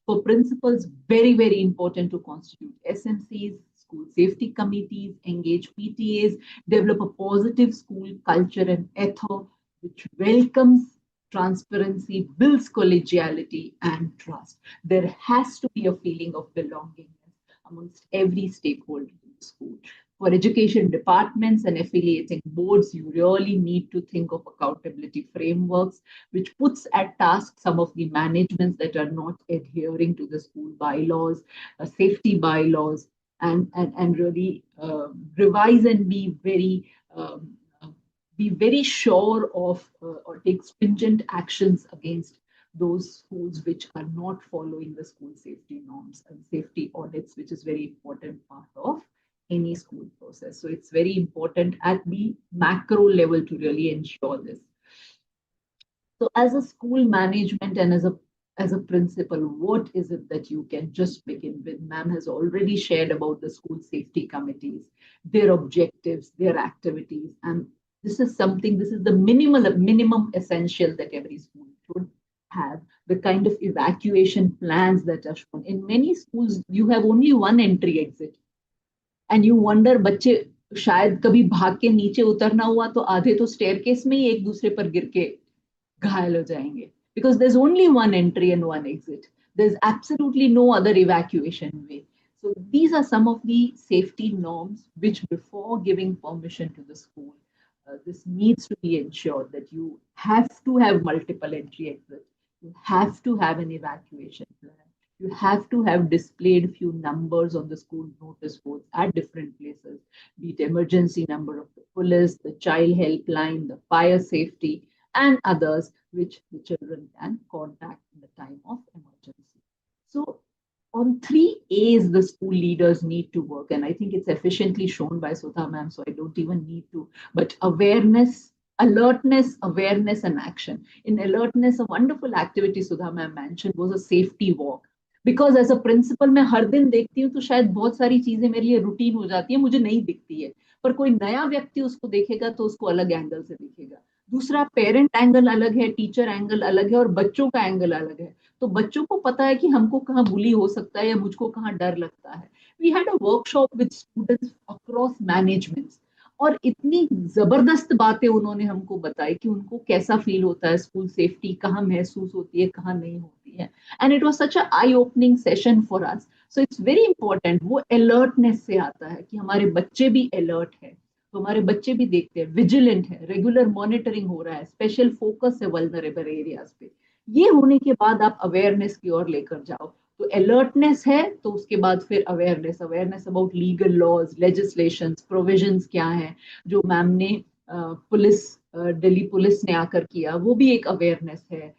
For principals, very, very important to constitute SMCs, school safety committees, engage PTAs, develop a positive school culture and ethos which welcomes transparency, builds collegiality and trust. There has to be a feeling of belongingness amongst every stakeholder in the school. For education departments and affiliating boards, you really need to think of accountability frameworks, which puts at task some of the managements that are not adhering to the school bylaws, safety bylaws, and really revise and be very sure of or take stringent actions against those schools which are not following the school safety norms and safety audits, which is very important part of any school process. So it's very important at the macro level to really ensure this. So as a school management and as a principal, what is it that you can just begin with? Ma'am has already shared about the school safety committees, their objectives, their activities, and this is the minimum essential that every school should have. The kind of evacuation plans that are shown. In many schools, you have only one entry exit. And you wonder बच्चे शायद कभी भाग के नीचे उतरना हुआ तो आधे तो स्टेयरकेस में ही एक दूसरे पर गिर के घायल हो जाएंगे, because there is only one entry and one exit. There's absolutely no other evacuation way. So these are some of the safety norms which, before giving permission to the school, this needs to be ensured that you have to have multiple entry exits. You have to have an evacuation plan. You have to have displayed few numbers on the school notice boards at different places, be it emergency number of the police, the child helpline, the fire safety, and others which the children can contact in the time of emergency. So on 3 A's, the school leaders need to work, and I think it's efficiently shown by Sudha ma'am, so I don't even need to. But awareness, alertness, awareness, and action. In alertness, a wonderful activity Sudha ma'am mentioned was a safety walk. Because as a principal मैं हर दिन देखती हूँ तो शायद बहुत सारी चीजें मेरे लिए रूटीन हो जाती है, मुझे नहीं दिखती है, पर कोई नया व्यक्ति उसको देखेगा तो उसको अलग एंगल से दिखेगा. दूसरा, पेरेंट एंगल अलग है, टीचर एंगल अलग है और बच्चों का एंगल अलग है. तो बच्चों को पता है कि हमको कहाँ बुली हो सकता है या मुझको कहाँ डर लगता है. We had a workshop with students across managements, और इतनी जबरदस्त बातें उन्होंने हमको बताई कि उनको कैसा फील होता है, स्कूल सेफ्टी कहाँ महसूस होती है, कहाँ नहीं होती है. And it was such a I opening session for us. So it's very important, वो अलर्टनेस से आता है कि हमारे बच्चे भी अलर्ट है, तो हमारे बच्चे भी देखते हैं, विजिलेंट है, रेगुलर मॉनिटरिंग हो रहा है, स्पेशल फोकस है वल्नरेबल एरियाज पे. ये होने के बाद आप अवेयरनेस की ओर लेकर जाओ. तो अलर्टनेस है तो उसके बाद फिर awareness, awareness about legal laws, legislations, provisions क्या है, जो मैम ने पुलिस, दिल्ली पुलिस ने आकर किया, वो भी एक अवेयरनेस है.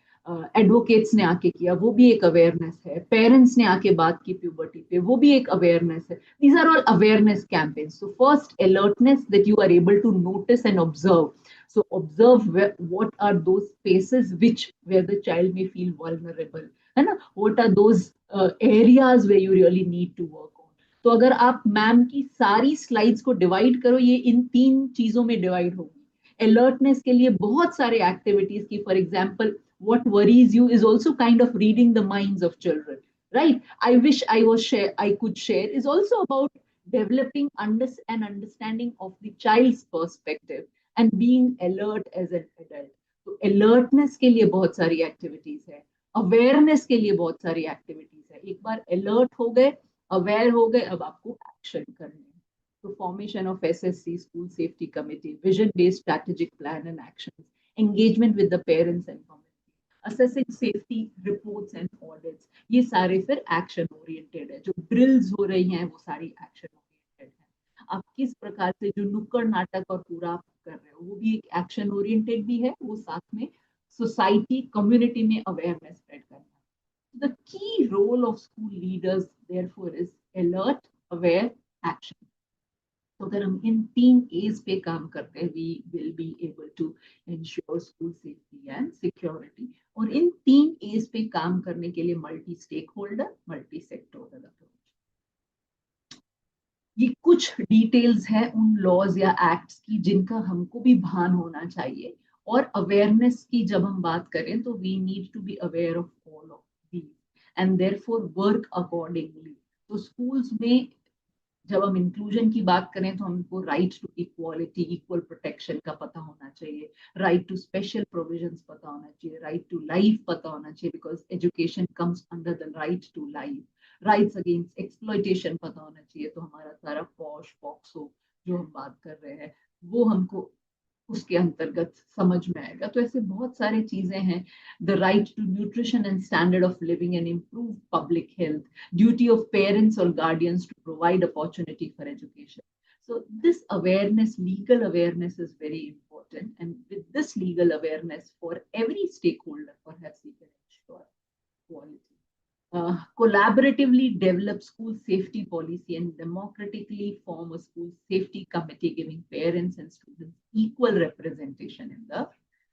एडवोकेट्स ने आके किया, वो भी एक अवेयरनेस है. पेरेंट्स ने आके बात की प्यूबर्टी पे, वो भी एक अवेयरनेस है. These are all awareness campaigns. So first alertness, that you are able to notice and observe. So observe what are those spaces which where the child may feel vulnerable, है ना? What are those areas where you really need to work on. तो अगर आप ma'am की सारी slides को divide करो, ये इन 3 चीजों में डिवाइड होगी. अलर्टनेस के लिए बहुत सारे एक्टिविटीज की, for example what worries you is also kind of reading the minds of children, right? I wish I could share is also about developing an understanding of the child's perspective and being alert as an adult. तो alertness के लिए बहुत सारी activities है, awareness के लिए बहुत सारी एक्टिविटीज है. एक बार अलर्ट हो गए, अवेयर हो गए, अब आपको एक्शन करने हैं. तो formation of SSC, school safety committee, vision based strategic plan and action, engagement with the parents and community, assessing safety reports and audits, ये सारे फिर एक्शन ओरिएंटेड है. जो ड्रिल्स हो रही हैं वो सारी एक्शन ओरिएंटेड है. आप किस प्रकार से जो नुक्कड़ नाटक और पूरा आप कर रहे हो वो भी एक एक्शन ओरिएंटेड भी है, वो साथ में सोसाइटी कम्युनिटी में अवेयरनेस स्प्रेड करना. The key role of school leaders therefore is alert, aware, action. तो अगर हम इन 3 A's पे काम करते हैं, we will be able to ensure school safety and security. और इन 3 A's पे काम करने के लिए multi stakeholder, multi sectoral approach. ये कुछ डिटेल्स हैं उन लॉज या एक्ट्स की जिनका हमको भी भान होना चाहिए. और अवेयरनेस की जब हम बात करें तो we need to be aware of all of these and therefore work accordingly. तो स्कूल्स में जब हम इंक्लूजन की बात करें तो हमको right to equality, equal protection का पता होना चाहिए, राइट टू स्पेशल प्रोविजंस पता होना चाहिए, राइट टू लाइफ पता होना चाहिए, because education comes under the right to life, rights against exploitation पता होना चाहिए. तो हमारा सारा पॉश पॉक्सो जो हम बात कर रहे हैं वो हमको उसके अंतर्गत समझ में आएगा. तो ऐसे बहुत सारे चीजें हैं. The right to nutrition and standard of living and improve public health, duty of parents or guardians to provide opportunity for education. So this awareness, legal awareness is very important, and with this legal awareness for every stakeholder, perhaps we can ensure quality. Collaboratively develop school safety policy and democratically form a school safety committee, giving parents and students equal representation in the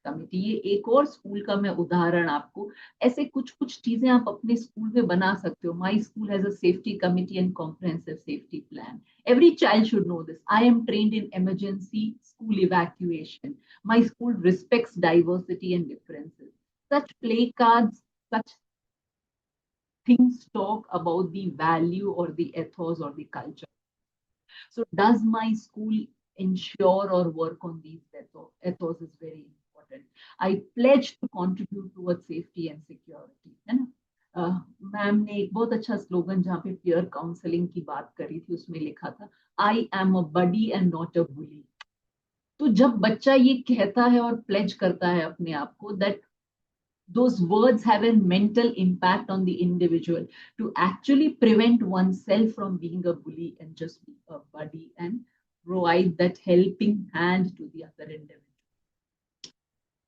committee. ये एक और school का मैं उदाहरण आपको, ऐसे कुछ कुछ चीजें आप अपने स्कूल में बना सकते हो. My school has a safety committee and comprehensive safety plan. Every child should know this. I am trained in emergency school evacuation. My school respects diversity and differences. Such play cards, such things talk about the value or the ethos or the culture. So does my school ensure or work on these ethos? Ethos is very important. I pledge to contribute towards safety and security. Ma'am ने एक बहुत अच्छा slogan जहाँ पे peer counselling की बात करी थी, उसमें लिखा था, I am a buddy and not a bully. तो जब बच्चा ये कहता है और प्लेज करता है अपने आप को, that those words have a mental impact on the individual to actually prevent oneself from being a bully and just be a buddy and provide that helping hand to the other individual.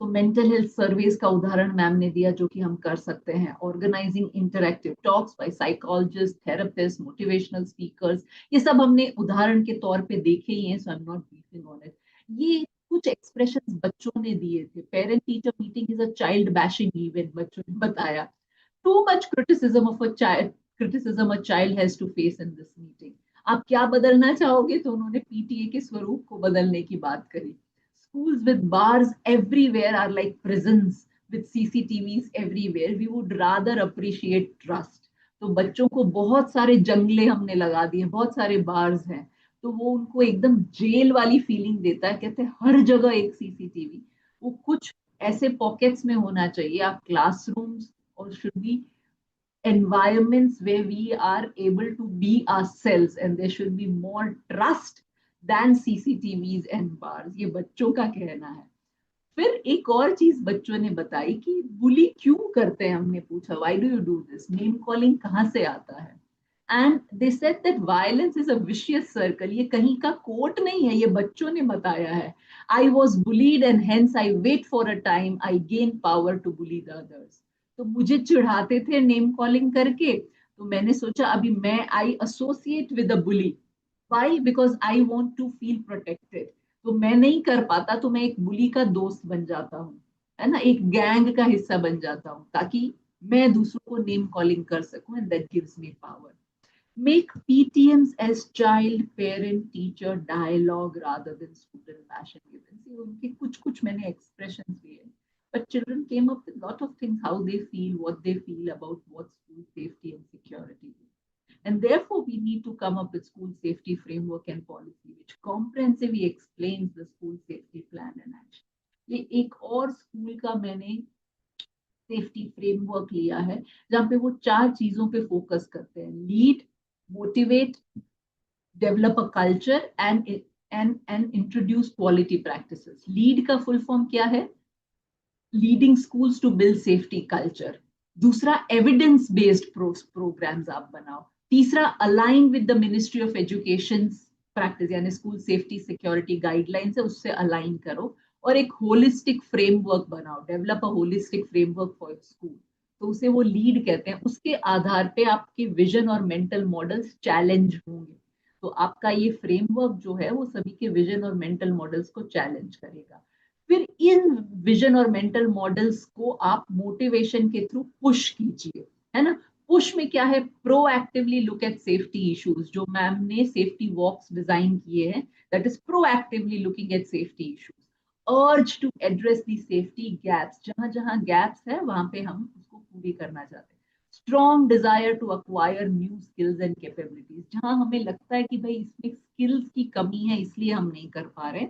तो mental health surveys का उदाहरण ma'am ने दिया जो कि हम कर सकते हैं, organising interactive talks by psychologist, therapist, motivational speakers, ये सब हमने उदाहरण के तौर पे देखे ही हैं, so I am not briefing on it. ये कुछ एक्सप्रेशंस बच्चों ने दिए थे। Parent teacher meeting is a child bashing event, बच्चों ने बताया। Too much criticism a child has to face in this meeting. आप क्या बदलना चाहोगे? तो उन्होंने पीटीए के स्वरूप को बदलने की बात करी। Schools with bars everywhere are like prisons with CCTVs everywhere. We would rather appreciate trust. तो बच्चों को बहुत सारे जंगले हमने लगा दिए, बहुत सारे बार्स हैं, तो वो उनको एकदम जेल वाली फीलिंग देता है। कहते हैं हर जगह एक सीसीटीवी। वो कुछ ऐसे पॉकेट्स में होना चाहिए। आप क्लासरूम्स और should be environments where we are able to be ourselves, and there should be more trust than CCTVs and bars. ये बच्चों का कहना है। फिर एक और चीज बच्चों ने बताई कि बुली क्यों करते हैं। हमने पूछा why do you do this, name calling कहाँ से आता है। And they said that violence is a vicious circle. ये कहीं का कोट नहीं है, ये बच्चों ने बताया है। I was bullied and hence I wait for a time I gain power to bully the others. तो मुझे चिढ़ाते थे नेम कॉलिंग करके, तो मैंने सोचा अभी मैं I associate with a bully. Why? Because I want to feel protected. तो मैं नहीं कर पाता तो मैं एक बुली का दोस्त बन जाता हूँ, है ना, एक गैंग का हिस्सा बन जाता हूँ, ताकि मैं दूसरों को नेम कॉलिंग कर सकूं, and that gives me power. Make PTMs as child parent teacher dialogue rather than student passion events. ये उनके कुछ कुछ मैंने expressions दिए, but children came up with lot of things, how they feel, what they feel about what school safety and security is. And therefore, we need to come up with school safety framework and policy, which comprehensively explains the school safety plan and action. ये एक और school का मैंने safety framework लिया है, जहाँ पे वो चार चीजों पे फोकस करते हैं: lead, motivate, develop a culture and introduce quality practices. Lead का फुल फॉर्म क्या है? Leading schools to build safety culture. दूसरा, एविडेंस बेस्ड प्रोग्राम्स आप बनाओ। तीसरा, align with the ministry of education practice, यानी स्कूल सेफ्टी सिक्योरिटी गाइडलाइंस है उससे अलाइन करो। और एक होलिस्टिक फ्रेमवर्क बनाओ, develop a holistic framework for school. तो उसे वो लीड कहते हैं। उसके आधार पे आपके विजन और मेंटल मॉडल्स चैलेंज होंगे। तो आपका ये फ्रेमवर्क जो है वो सभी के विजन और मेंटल मॉडल्स को चैलेंज करेगा। फिर इन विजन और मेंटल मॉडल्स को आप मोटिवेशन के थ्रू पुश कीजिए, है ना। पुश में क्या है? Proactively look at safety issues. जो मैम ने सेफ्टी वॉक्स डिजाइन किए हैं, that is proactively looking at safety issues. Urge to address the safety gaps, जहां जहां गैप्स है वहां पे हम उसको पूरी करना चाहते हैं। Strong desire to acquire new skills and capabilities, जहां हमें लगता है कि भाई इसमें स्किल्स की कमी है इसलिए हम नहीं कर पा रहे,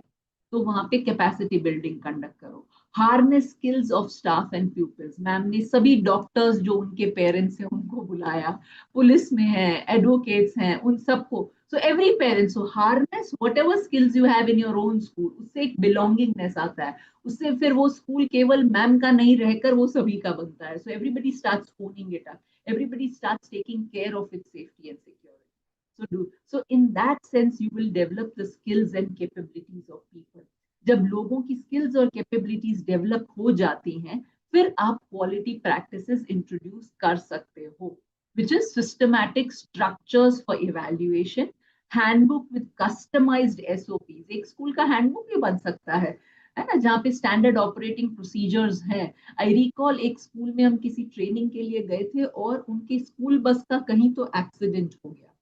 तो वहां पे कैपेसिटी बिल्डिंग कंडक्ट करो। Harness skills of staff and pupils, ma'am ने सभी डॉक्टर्स जो उनके पेरेंट्स हैं उनको बुलाया, पुलिस में है, एडवोकेट्स हैं, उन सबको। So every parents, so harness what ever skills you have in your own school. उससे एक बिलोंगिंगनेस आता है, उससे फिर वो स्कूल केवल मैम का नहीं रहकर वो सभी का बनता है। So everybody starts owning it up, everybody starts taking care of its safety and security. So in that sense you will develop the skills and capabilities of people. जब लोगों की skills और capabilities develop हो जाती हैं, फिर आप quality practices introduce कर सकते हो, which is systematic structures for evaluation, handbook with customized SOPs. एक स्कूल का हैंडबुक भी बन सकता है ना, जहाँ पे स्टैंडर्ड ऑपरेटिंग प्रोसीजर्स हैं। आई रिकॉल एक स्कूल में हम किसी ट्रेनिंग के लिए गए थे और उनकी स्कूल बस का कहीं तो एक्सीडेंट हो गया।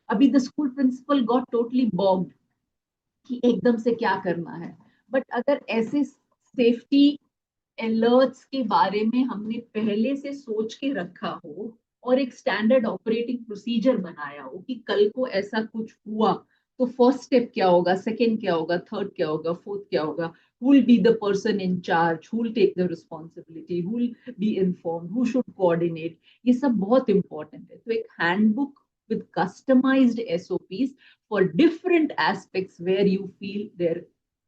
अभी the school principal got totally bogged कि एकदम से क्या करना है। बट अगर ऐसे सेफ्टी अलर्ट्स के बारे में हमने पहले से सोच के रखा हो और एक स्टैंडर्ड ऑपरेटिंग प्रोसीजर बनाया हो कि कल को ऐसा कुछ हुआ तो फर्स्ट स्टेप क्या होगा, सेकंड क्या होगा, थर्ड क्या होगा, फोर्थ क्या होगा, who will be the person in charge, who will take the responsibility, who will be informed, who should coordinate, ये सब बहुत इंपॉर्टेंट है। तो एक handbook with customized SOPs for different aspects where you feel there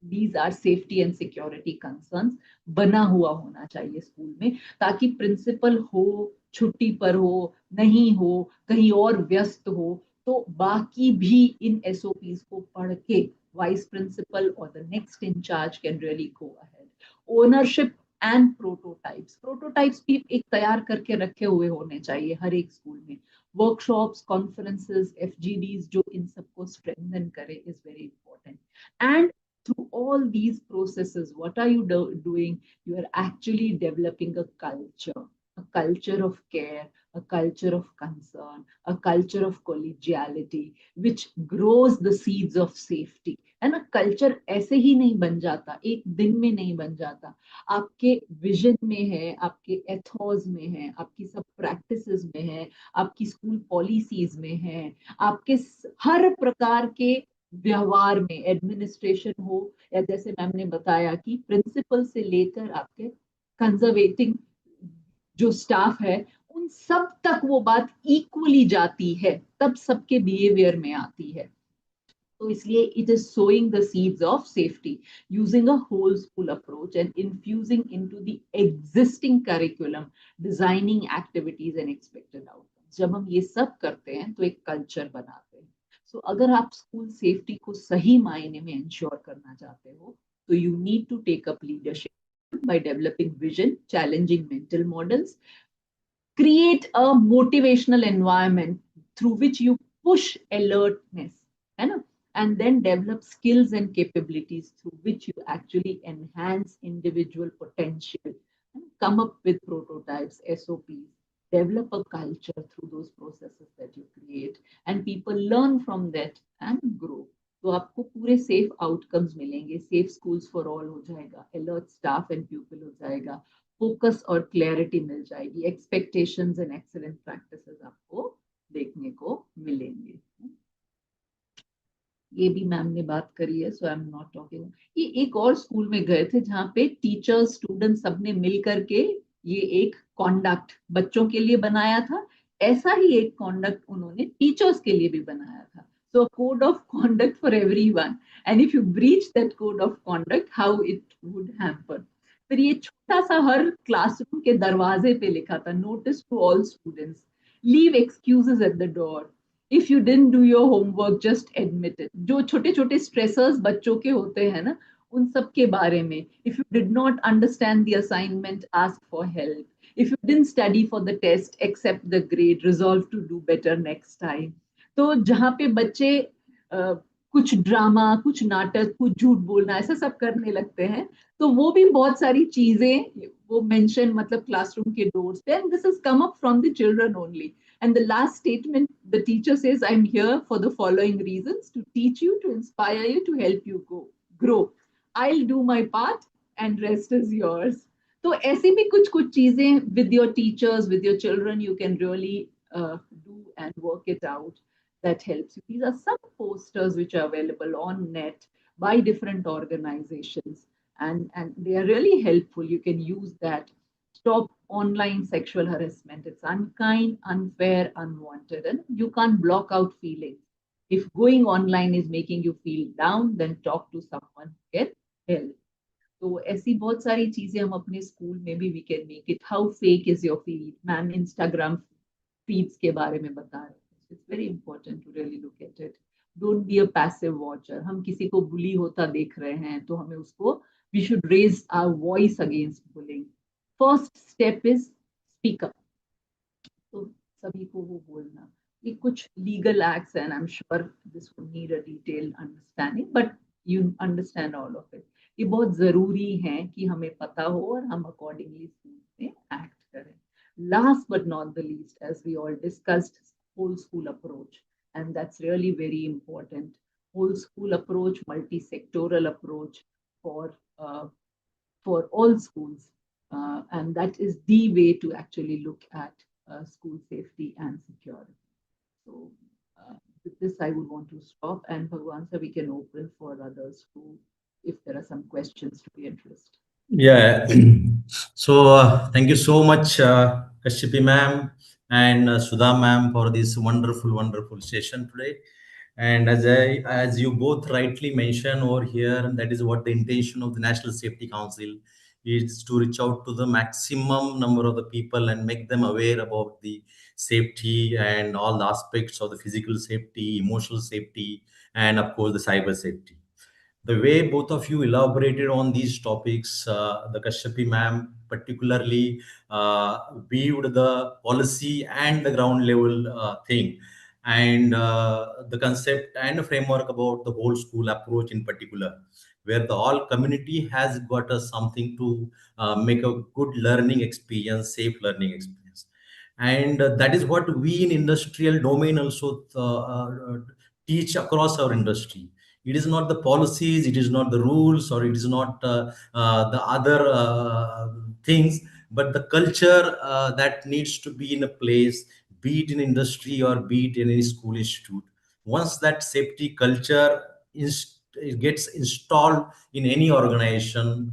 these are safety and security concerns बना हुआ होना चाहिए स्कूल में, ताकि प्रिंसिपल हो, छुट्टी पर हो, नहीं हो, कहीं और व्यस्त हो, तो बाकी भी इन SOPs को पढ़ के वाइस प्रिंसिपल और the next in charge can really go ahead. Ownership and prototypes भी एक तैयार करके रखे हुए होने चाहिए हर एक स्कूल में। वर्कशॉप्स, कॉन्फ्रेंसेस, FGDs जो इन सबको स्ट्रेंथन करे is very important. And through all these processes, what are you doing? You are actually developing a culture of care, a culture of concern, a culture of collegiality, which grows the seeds of safety. है ना, culture ऐसे ही नहीं बन जाता, एक दिन में नहीं बन जाता, आपके विजन में है, आपके एथोस में है, आपकी सब प्रैक्टिसेस में है, आपकी स्कूल पॉलिसीज में है, आपके हर प्रकार के व्यवहार में, एडमिनिस्ट्रेशन हो या जैसे मैम ने बताया कि प्रिंसिपल से लेकर आपके कंजर्वेटिंग जो स्टाफ है, उन सब तक वो बात इक्वली जाती है, तब सबके बिहेवियर में आती है। तो इसलिए it is sowing the seeds of safety using a whole school approach and infusing into the existing curriculum, designing activities and expected outcomes. जब हम ये सब करते हैं तो एक कल्चर बनाते हैं। सो अगर आप स्कूल सेफ्टी को सही मायने में इंश्योर करना चाहते हो, तो you need to take up leadership by developing vision, challenging mental models, create a motivational environment through which you push alertness, है ना, and then develop skills and capabilities through which you actually enhance individual potential, and come up with prototypes, SOPs, develop a culture through those processes that you create, and people learn from that and grow. तो आपको पूरे safe outcomes मिलेंगे, safe schools for all हो जाएगा, alert staff and people हो जाएगा, focus और clarity मिल जाएगी, एक्सपेक्टेशंस एंड एक्सीलेंट प्रैक्टिसेस आपको देखने को मिलेंगे। ये भी मैम ने बात करी है, सो आई एम नॉट टॉकिंग। ये एक और स्कूल में गए थे जहाँ पे टीचर्स, स्टूडेंट्स सबने मिल करके ये एक कॉन्डक्ट बच्चों के लिए बनाया था, ऐसा ही एक कॉन्डक्ट उन्होंने टीचर्स के लिए भी बनाया था। So a code of conduct for everyone, and if you breach that code of conduct, how it would hamper. फिर ये छोटा सा हर क्लासरूम के दरवाजे पे लिखा था, notice to all students, leave excuses at the door, if you didn't do your homework just admit it. जो छोटे छोटे स्ट्रेसर्स बच्चों के होते हैं ना, उन सब के बारे में, if you did not understand the assignment ask for help, if you didn't study for the test accept the grade, resolve to do better next time. तो जहाँ पे बच्चे कुछ ड्रामा, कुछ नाटक, कुछ झूठ बोलना, ऐसा सब करने लगते हैं, तो वो भी बहुत सारी चीजें वो मेंशन मतलब क्लासरूम के डोर्स पे, and this has come up from the children only. And the last statement, the teacher says, I'm here for the following reasons: to teach you, to inspire you, to help you grow. I'll do my part and rest is yours. तो ऐसी भी कुछ कुछ चीजें with your teachers, with your children, you can really do and work it out. That helps you. These are some posters which are available on net by different organizations, and they are really helpful. You can use that. Stop online sexual harassment. It's unkind, unfair, unwanted, and you can't block out feelings. If going online is making you feel down, then talk to someone, get help. तो ऐसी बहुत सारी चीजें हम अपने school में भी we can make it. How fake is your feed, ma'am Instagram feeds के बारे में बता रहे थे, it's very important to really look at it. Don't be a passive watcher. हम किसी को बुली होता देख रहे हैं तो हमें उसको, we should raise our voice against bullying. First step is speak up. तो सभी को वो बोलना, ये कुछ legal acts and I am sure this would need a detailed understanding, but you understand all of it. ये बहुत जरूरी है कि हमें पता हो और हम अकॉर्डिंगली स्कूल में एक्ट करें। Last but not the least, as we all discussed, whole school approach, and that's really very important. Whole school approach, multi-sectoral approach for uh, for all schools, and that is the way to actually look at school safety and security. So with this, I would want to stop, and Bhagwan sir, we can open for others who, if there are some questions to be addressed. Yeah. So thank you so much, Kashyapi ma'am and Sudha ma'am, for this wonderful, wonderful session today. And as you both rightly mentioned over here, that is what the intention of the National Safety Council is, to reach out to the maximum number of the people and make them aware about the safety and all the aspects of the physical safety, emotional safety, and of course the cyber safety. The way both of you elaborated on these topics, the Kashyapi ma'am particularly viewed the policy and the ground level thing, and the concept and framework about the whole school approach in particular, where the all community has got us something to make a good learning experience, safe learning experience. And that is what we in industrial domain also teach across our industry. It is not the policies, it is not the rules, or it is not the other things, but the culture that needs to be in a place, be it in industry or be it in any school institute. Once that safety culture it gets installed in any organization,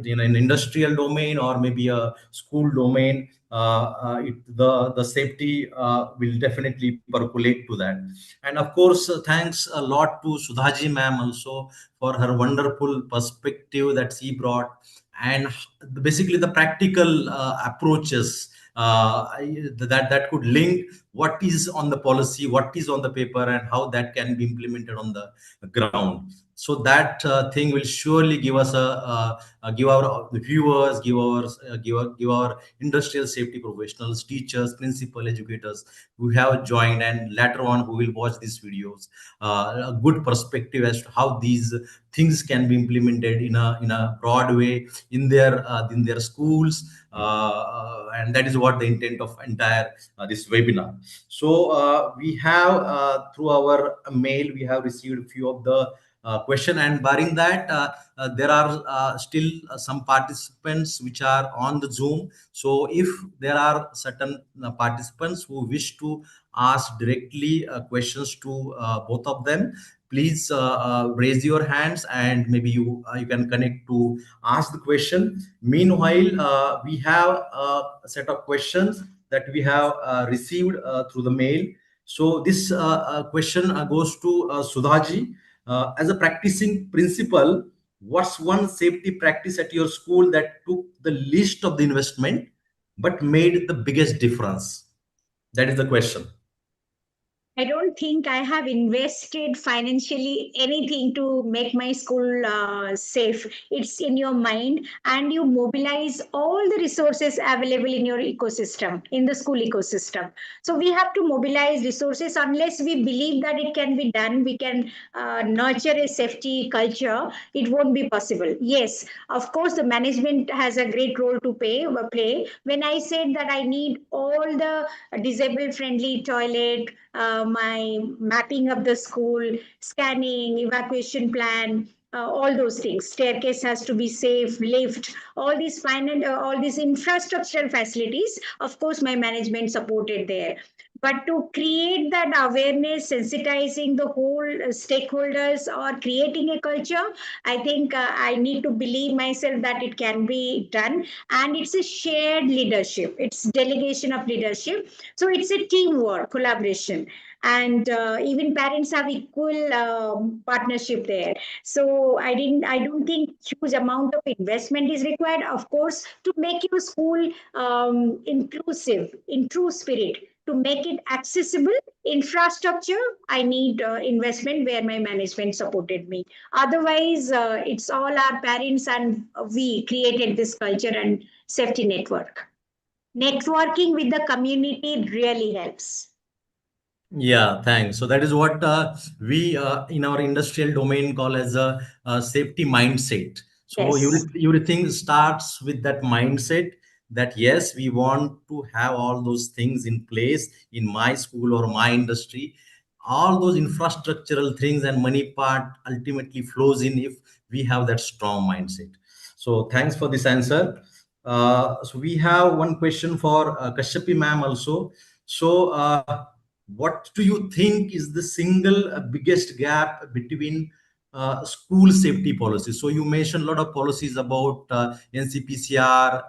in an industrial domain or maybe a school domain, the safety will definitely percolate to that. And of course, thanks a lot to Sudhaji ma'am also for her wonderful perspective that she brought, and basically the practical approaches that could link what is on the policy, what is on the paper, and how that can be implemented on the ground. So that thing will surely give us give our viewers, give our industrial safety professionals, teachers, principal, educators who have joined and later on who will watch these videos a good perspective as to how these things can be implemented in a broad way in their schools, and that is what the intent of entire this webinar. So we have through our mail we have received a few of the question, and barring that, there are still some participants which are on the Zoom. So if there are certain participants who wish to ask directly questions to both of them, please raise your hands and maybe you can connect to ask the question. Meanwhile, we have a set of questions that we have received through the mail. So this question goes to Sudhaji. As a practicing principal, what's one safety practice at your school that took the least of the investment but made the biggest difference? That is the question. I don't think I have invested financially anything to make my school safe. It's in your mind, and you mobilize all the resources available in your ecosystem, in the school ecosystem. So we have to mobilize resources. Unless we believe that it can be done, we can nurture a safety culture, it won't be possible. Yes, of course, the management has a great role to play. When I said that I need all the disabled friendly toilet, my mapping of the school, scanning, evacuation plan, all those things. Staircase has to be safe, lift, all these infrastructural facilities. Of course, my management supported there. But to create that awareness, sensitizing the whole stakeholders or creating a culture, I think I need to believe myself that it can be done. And it's a shared leadership. It's delegation of leadership. So it's a teamwork, collaboration, and even parents have equal partnership there. So I don't think huge amount of investment is required. Of course, to make your school inclusive, in true spirit, to make it accessible, infrastructure, I need investment where my management supported me. Otherwise, it's all our parents, and we created this culture and safety network. Networking with the community really helps. Yeah, thanks. So that is what we in our industrial domain call as a safety mindset. So Yes. everything starts with that mindset that yes, we want to have all those things in place in my school or my industry. All those infrastructural things and money part ultimately flows in if we have that strong mindset. So thanks for this answer. So we have one question for Kashyapi ma'am also. So what do you think is the single biggest gap between school safety policies? So you mentioned a lot of policies about NCPCR,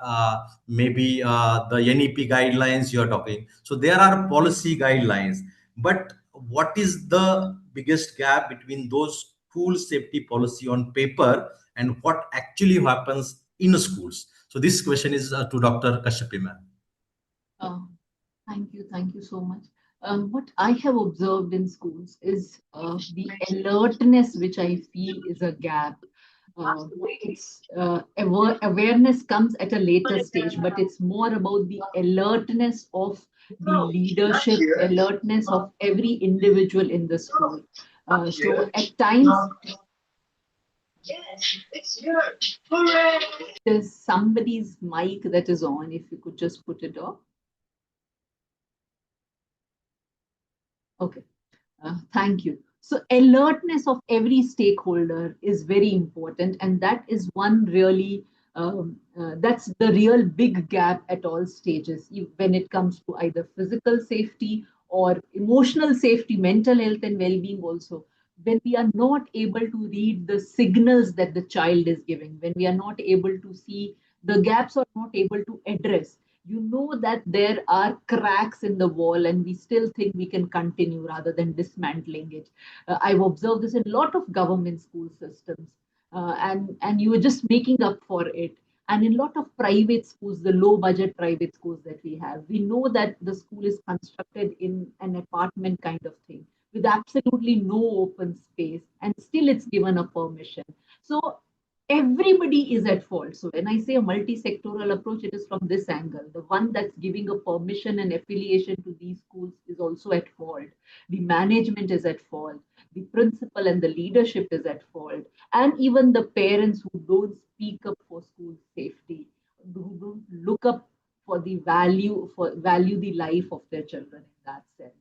maybe the NEP guidelines you are talking. So there are policy guidelines, but what is the biggest gap between those school safety policy on paper and what actually happens in schools? So this question is to Dr. Kashyapi ma'am. Uh, thank you so much. What I have observed in schools is the alertness, which I feel is a gap. Awareness comes at a later stage, but it's more about the alertness of the leadership, alertness of every individual in the school. So at times, there's somebody's mic that is on. If you could just put it off. Okay. Thank you. So, alertness of every stakeholder is very important, and that is one really that's the real big gap at all stages when it comes to either physical safety or emotional safety, mental health, and well-being. Also, when we are not able to read the signals that the child is giving, when we are not able to see the gaps or not able to address, you know that there are cracks in the wall and we still think we can continue rather than dismantling it. I've observed this in a lot of government school systems, and you are just making up for it. And in a lot of private schools, the low budget private schools that we have, we know that the school is constructed in an apartment kind of thing with absolutely no open space, and still it's given a permission. So everybody is at fault. So when I say a multi-sectoral approach, it is from this angle. The one that's giving a permission and affiliation to these schools is also at fault. The management is at fault. The principal and the leadership is at fault. And even the parents who don't speak up for school safety, who don't look up for the value the life of their children in that sense.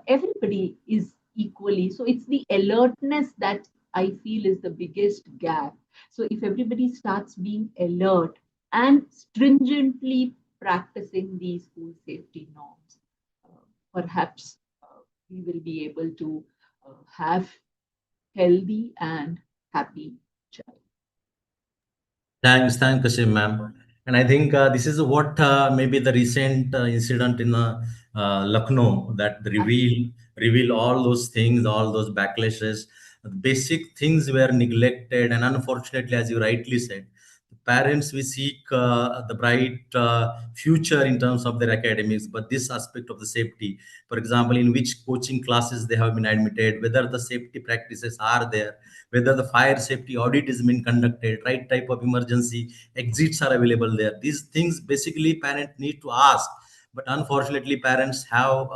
Everybody is equally. So it's the alertness that I feel is the biggest gap. So if everybody starts being alert and stringently practicing these school safety norms, perhaps we will be able to have healthy and happy child. Thanks, Kashim, ma'am. And I think this is what maybe the recent incident in Lucknow that reveal all those things, all those backlashes. Basic things were neglected, and unfortunately, as you rightly said, the parents we seek the bright future in terms of their academics, but this aspect of the safety, for example, in which coaching classes they have been admitted, whether the safety practices are there, whether the fire safety audit is being conducted, right type of emergency exits are available there. These things basically parents need to ask, but unfortunately parents have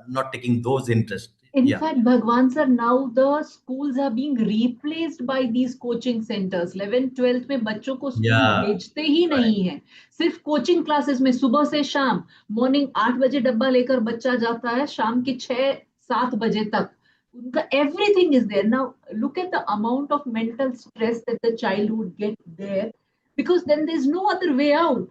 not taking those interest. In Yeah, fact, Bhagwan sir, now the schools are being replaced by these coaching centers. 11th 12th में बच्चों को school yeah, भेजते ही right, नहीं है, सिर्फ coaching classes में सुबह से शाम, मॉर्निंग 8 बजे डब्बा लेकर बच्चा जाता है, शाम के 6 7 बजे तक उनका everything is there. Now look at the amount of mental stress that the child would get there, because then there's no other way out.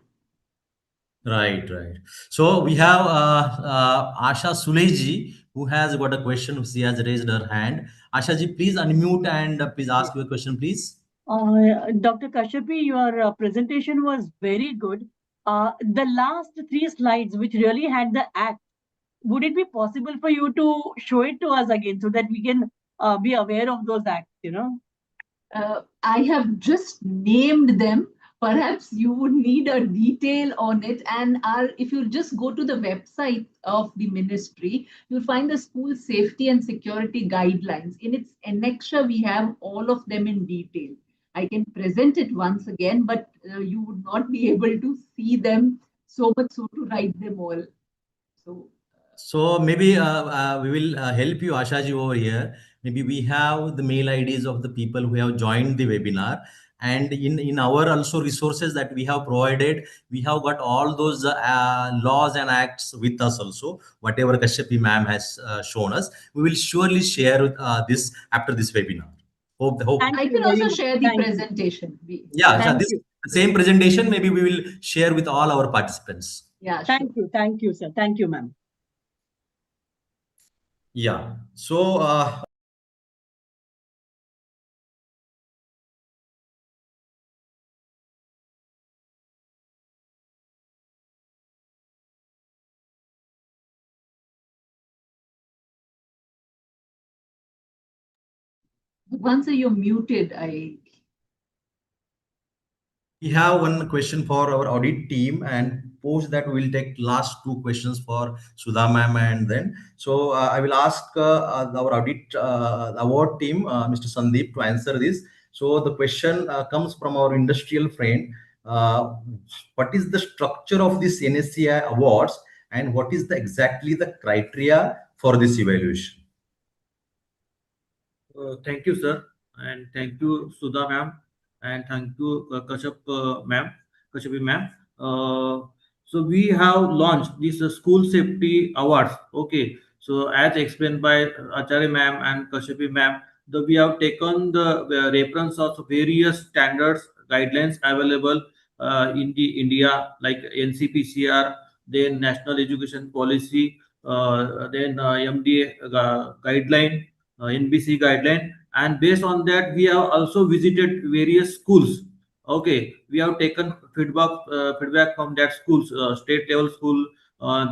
right. So we have Asha Suleji who has got a question. She has raised her hand. Asha ji, please unmute and please ask your question, please. Dr. Kashyapi, your presentation was very good. The last three slides, which really had the act, would it be possible for you to show it to us again so that we can be aware of those acts, I have just named them. Perhaps you would need a detail on it. And if you just go to the website of the ministry, you'll find the school safety and security guidelines. In its annexure, we have all of them in detail. I can present it once again, but you would not be able to see them so much so to write them all. So So maybe we will help you, Ashaji, over here. Maybe we have the mail IDs of the people who have joined the webinar, and in our also resources that we have provided, we have got all those laws and acts with us also. Whatever Kashyapi ma'am has shown us, we will surely share this after this webinar. Hope. Thank I you can very also much. share the Thank you. presentation. Yeah, so Thank this you. same presentation maybe we will share with all our participants. Yeah, sure. Thank you, sir. Thank you, ma'am. Yeah. So Once you're muted, I. we have one question for our audit team, and post that we will take last two questions for Sudha ma'am, and then so I will ask our audit award team, Mr. Sandeep, to answer this. So the question comes from our industrial friend. What is the structure of this NSCI awards, and what is the exactly the criteria for this evaluation? Thank you, sir, and thank you, Sudha ma'am, and thank you, Kashapi ma'am. So we have launched this school safety awards. Okay, so as explained by Acharya ma'am and Kashapi ma'am, we have taken the reference of various standards guidelines available in the India, like NCPCR, then National Education Policy, then MDA guideline, NBC guideline, and based on that, we have also visited various schools. Okay, we have taken feedback from that schools, state level school,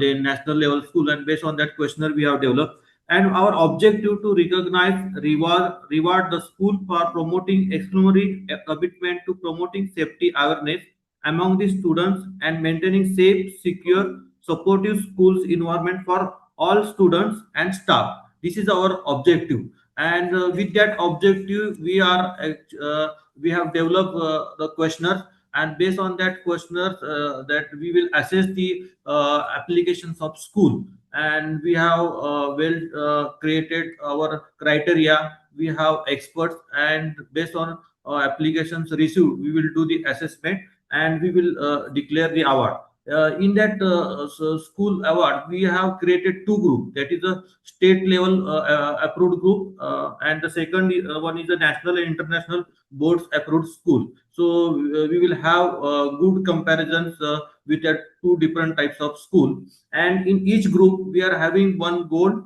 then national level school, and based on that questionnaire we have developed. And our objective to recognize, reward the school for promoting exemplary commitment to promoting safety awareness among the students and maintaining safe, secure, supportive schools environment for all students and staff. This is our objective, and with that objective we have developed the questionnaire, and based on that questionnaire that we will assess the applications of school, and we have created our criteria. We have experts, and based on applications received, we will do the assessment, and we will declare the award. In that school award, we have created two groups. That is a state level approved group, and the second one is a national and international boards approved school. So we will have good comparisons with two different types of school, and in each group we are having one gold,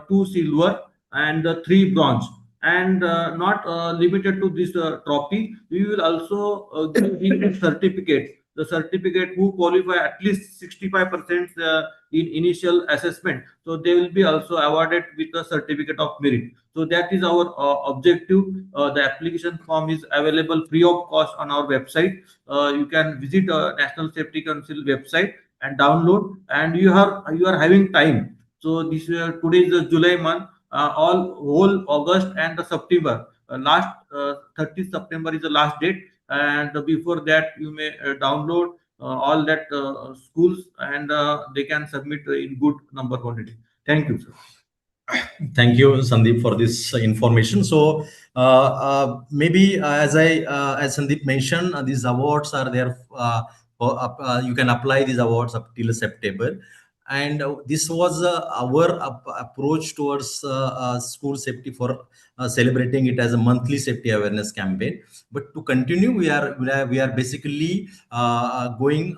two silver, and three bronze. And not limited to this trophy, we will also give a certificate. The certificate who qualify at least 65% in initial assessment, so they will be also awarded with a certificate of merit. So that is our objective. The application form is available free of cost on our website. You can visit National Safety Council website and download, and you are having time. So this today is the July month, all whole August and the September. Last 30th September is the last date, and before that you may download all that schools, and they can submit in good number quantity. Thank you, sir. Thank you, Sandeep, for this information. So, maybe as Sandeep mentioned, these awards are there. You can apply these awards up till September, and this was our approach towards school safety for celebrating it as a monthly safety awareness campaign. But to continue, we are basically going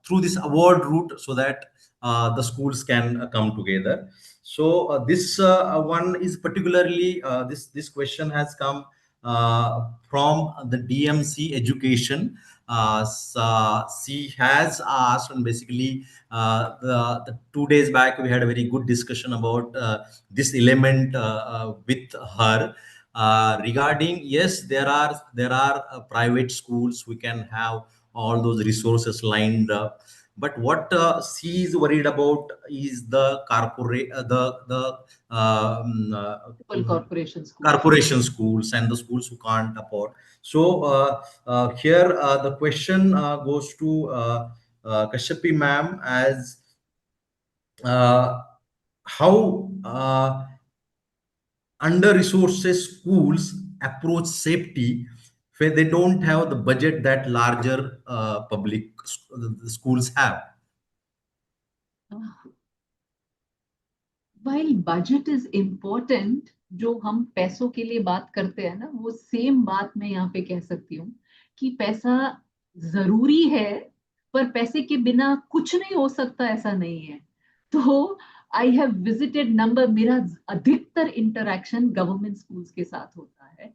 through this award route so that the schools can come together. So this one is particularly this question has come from the DMC Education. She has asked, and basically the 2 days back we had a very good discussion about this element with her. Regarding, yes, there are private schools, we can have all those resources lined up, but what she is worried about is the corporate Corporation schools. corporation schools and the schools who can't afford. So here the question goes to Kashyapi ma'am, as how under resources schools approach safety where they don't have the budget that larger public schools have. While budget is important, जो हम पैसों के लिए बात करते हैं ना, वो सेम बात मैं यहाँ पे कह सकती हूँ कि पैसा जरूरी है, पर पैसे के बिना कुछ नहीं हो सकता, ऐसा नहीं है. तो आई हैव विजिटेड नंबर, मेरा अधिकतर इंटरेक्शन गवर्नमेंट स्कूल्स के साथ होता है,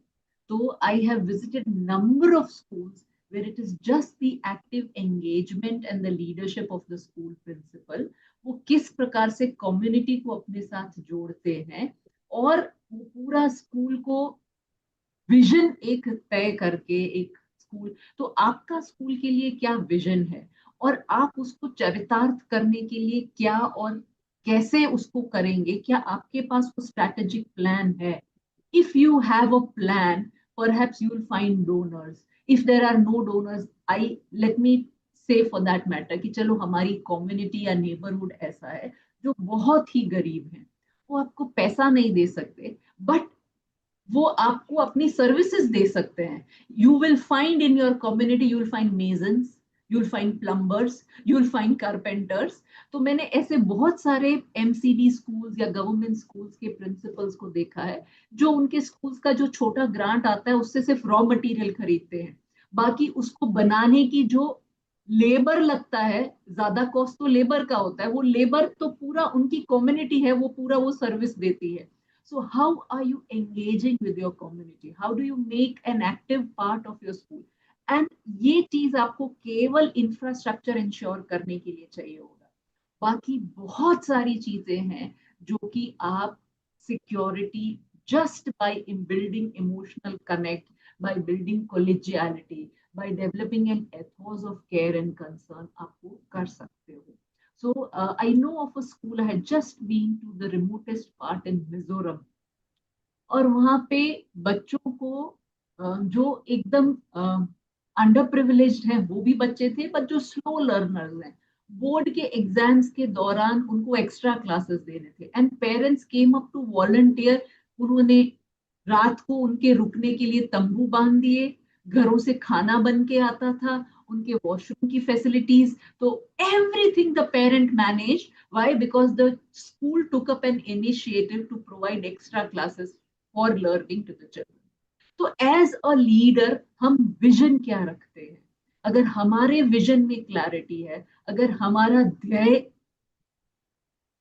तो I have visited number of schools where it is just the active engagement and the leadership of the school principal, वो किस प्रकार से कम्युनिटी को अपने साथ जोड़ते हैं और वो पूरा स्कूल को विजन एक तय करके एक स्कूल, तो आपका स्कूल के लिए क्या विजन है और आप उसको चरितार्थ करने के लिए क्या और कैसे उसको करेंगे, क्या आपके पास वो स्ट्रैटेजिक प्लान है? If you have a plan, perhaps you will find donors. If there are no donors, let me say for that matter कि चलो हमारी कम्युनिटी या नेबरहुड ऐसा है जो बहुत ही गरीब है, वो आपको पैसा नहीं दे सकते, बट वो आपको अपनी सर्विसेज दे सकते हैं. You will find in your community, you will find masons, you will find plumbers, you will find carpenters. तो मैंने ऐसे बहुत सारे एमसीडी स्कूल्स या गवर्नमेंट स्कूल्स के प्रिंसिपल्स को देखा है जो उनके स्कूल्स का जो छोटा ग्रांट आता है उससे सिर्फ रॉ मटेरियल खरीदते हैं, बाकी उसको बनाने की जो लेबर लगता है, ज्यादा कॉस्ट तो लेबर का होता है, वो लेबर तो पूरा उनकी कम्युनिटी है, वो पूरा वो सर्विस देती है. So how are you engaging with your community? How do you make an active part of your school? And ये चीज आपको केवल इंफ्रास्ट्रक्चर इंश्योर करने के लिए चाहिए होगा. बाकी बहुत सारी चीजें हैं जो कि आप security just by building emotional connect, by building collegiality, by developing an ethos of care and concern आपको कर सकते हो. So I know of a school, I had just been to the remotest part in Mizoram, और वहां पे बच्चों को जो एकदम अंडर प्रिविलेज्ड हैं वो भी बच्चे थे, पर जो स्लो लर्नर्स हैं बोर्ड के एग्जाम्स के दौरान उनको एक्स्ट्रा क्लासेस देने थे, and parents came up to volunteer. उन्होंने रात को उनके रुकने के लिए तंबू बांध दिए, घरों से खाना बन के आता था, उनके वॉशरूम की फैसिलिटीज, तो everything the parent manage. Why? Because the school took up an initiative to provide extra classes for learning to the children. तो एज अ लीडर हम विजन क्या रखते हैं? अगर हमारे विजन में क्लैरिटी है, अगर हमारा ध्येय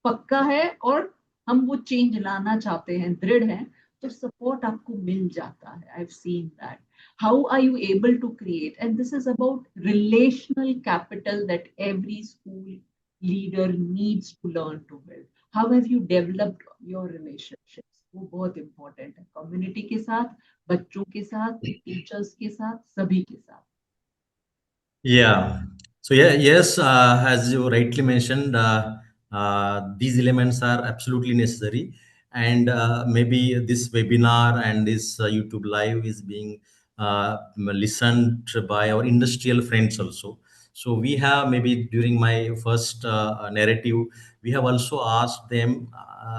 पक्का है और हम वो चेंज लाना चाहते हैं, दृढ़ हैं, तो सपोर्ट आपको मिल जाता है. I have seen that. How are you able to create? And this is about relational capital that every school leader needs to learn to build. How have you developed your relationships? वो बहुत important है, community के साथ, बच्चों के साथ, teachers के साथ, सभी के साथ. Yeah. So yeah, yes, as you rightly mentioned, these elements are absolutely necessary, and maybe this webinar and this YouTube live is being listened by our industrial friends also. So we have, maybe during my first narrative, we have also asked them.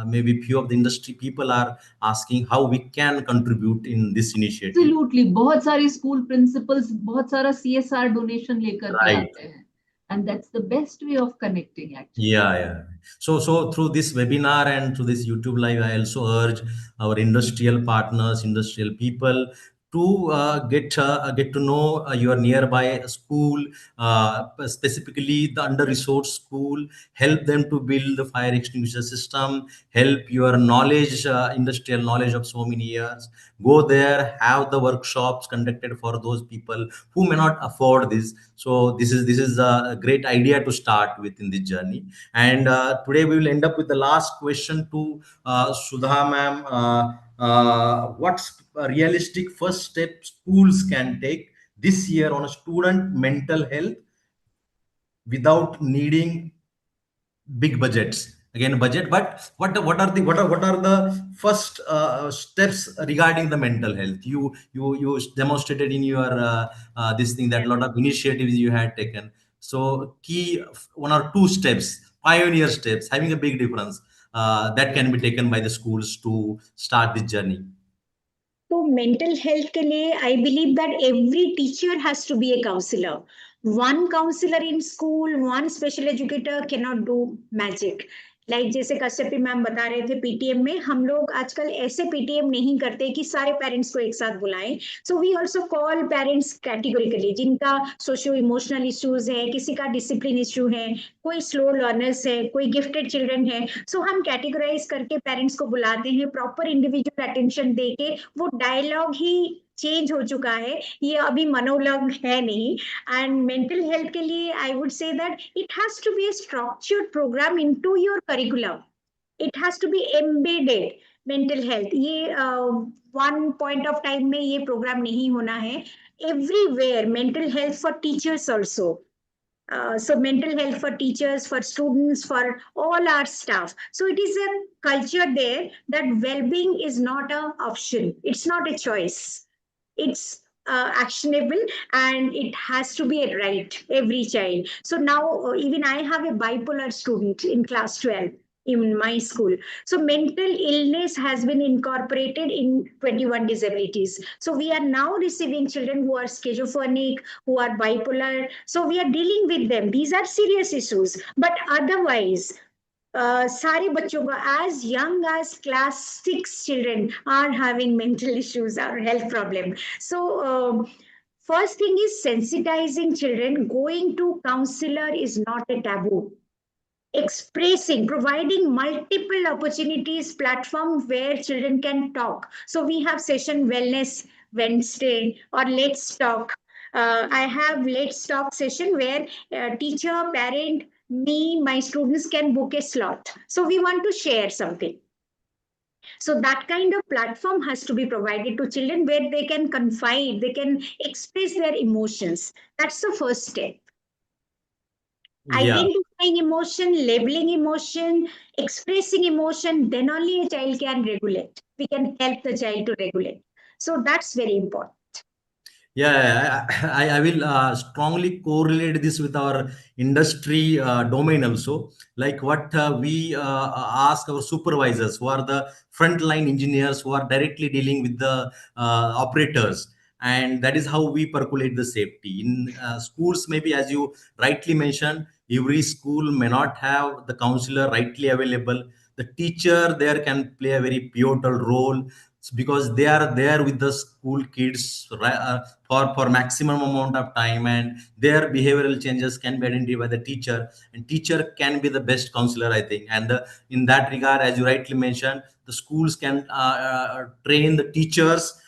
Maybe few of the industry people are asking how we can contribute in this initiative. Absolutely, बहुत सारे school principles बहुत सारा CSR donation लेकर के Right. आते हैं, and that's the best way of connecting actually. Yeah, yeah. So through this webinar and through this YouTube live, I also urge our industrial partners, industrial people to get to know your nearby school, specifically the under-resourced school. Help them to build the fire extinguisher system. Help your knowledge, industrial knowledge of so many years. Go there, have the workshops conducted for those people who may not afford this. So this is a great idea to start with in this journey. And today we will end up with the last question to Sudha ma'am. What's a realistic first step schools can take this year on a student mental health without needing big budgets? Again, budget, but what are the first steps regarding the mental health? You demonstrated in your this thing that a lot of initiatives you had taken. So key one or two steps, pioneer steps, having a big difference that can be taken by the schools to start this journey. तो mental health के लिए I believe that every teacher has to be a counsellor. One counselor in school, one special educator cannot do magic. Like जैसे Kashyapi ma'am बता रहे थे PTM में, हम लोग आजकल ऐसे पीटीएम नहीं करते कि सारे पेरेंट्स को एक साथ बुलाएं. So we also call parents categorically, जिनका सोशियो इमोशनल इश्यूज है, किसी का डिसिप्लिन इश्यू है, कोई स्लो लर्नर्स है, कोई गिफ्टेड चिल्ड्रन है. सो हम कैटेगराइज करके पेरेंट्स को बुलाते हैं, प्रॉपर इंडिविजुअल अटेंशन दे के. वो डायलॉग ही चेंज हो चुका है, ये अभी मनोलग है नहीं. And mental health के लिए I would say that it has to be a structured program into your curriculum. It has to be embedded. Mental health ये one point of time में ये program नहीं होना है. Everywhere mental health for teachers also. So mental health for teachers, for students, for all our staff. So it is a culture there that well-being is not an option. It's not a choice. It's actionable, and it has to be a right, every child. So now even I have a bipolar student in class 12 in my school. So mental illness has been incorporated in 21 disabilities. So we are now receiving children who are schizophrenic, who are bipolar. So we are dealing with them. These are serious issues, but otherwise सारे बच्चों को as young as class 6 children are having mental issues or health problem. So first thing is sensitizing children. Going to counselor is not a taboo. Expressing, providing multiple opportunities, platform where children can talk. So we have session wellness Wednesday or let's talk. I have let's talk session where teacher, parent, me, my students can book a slot. So we want to share something. So that kind of platform has to be provided to children where they can confide, they can express their emotions. That's the first step. Yeah. Identifying emotion, labeling emotion, expressing emotion, then only a child can regulate. We can help the child to regulate. So that's very important. Yeah, I will strongly correlate this with our industry domain also. Like what we ask our supervisors, who are the frontline engineers, who are directly dealing with the operators, and that is how we percolate the safety in schools. Maybe as you rightly mentioned, every school may not have the counselor rightly available. The teacher there can play a very pivotal role because they are there with the school kids for maximum amount of time, and their behavioral changes can be identified by the teacher, and teacher can be the best counselor, I think. And in that regard, as you rightly mentioned, the schools can train the teachers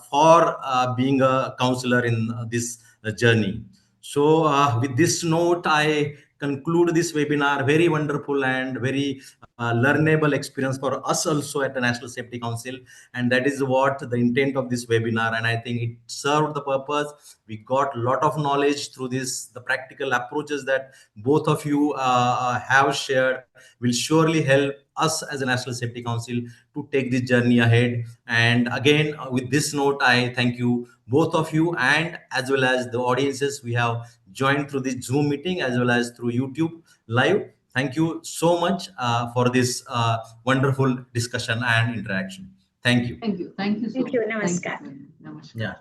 for being a counselor in this journey. So with this note, I conclude this webinar. Very wonderful and very learnable experience for us also at the National Safety Council, and that is what the intent of this webinar. And I think it served the purpose. We got a lot of knowledge through this. The practical approaches that both of you have shared will surely help us as a National Safety Council to take this journey ahead. And again, with this note, I thank you, both of you, and as well as the audiences we have joined through this Zoom meeting as well as through YouTube live. Thank you so much for this wonderful discussion and interaction. Thank you. Thank you. Thank you so Thank you. much. Thank Namaskar. you. Namaskar. Yeah.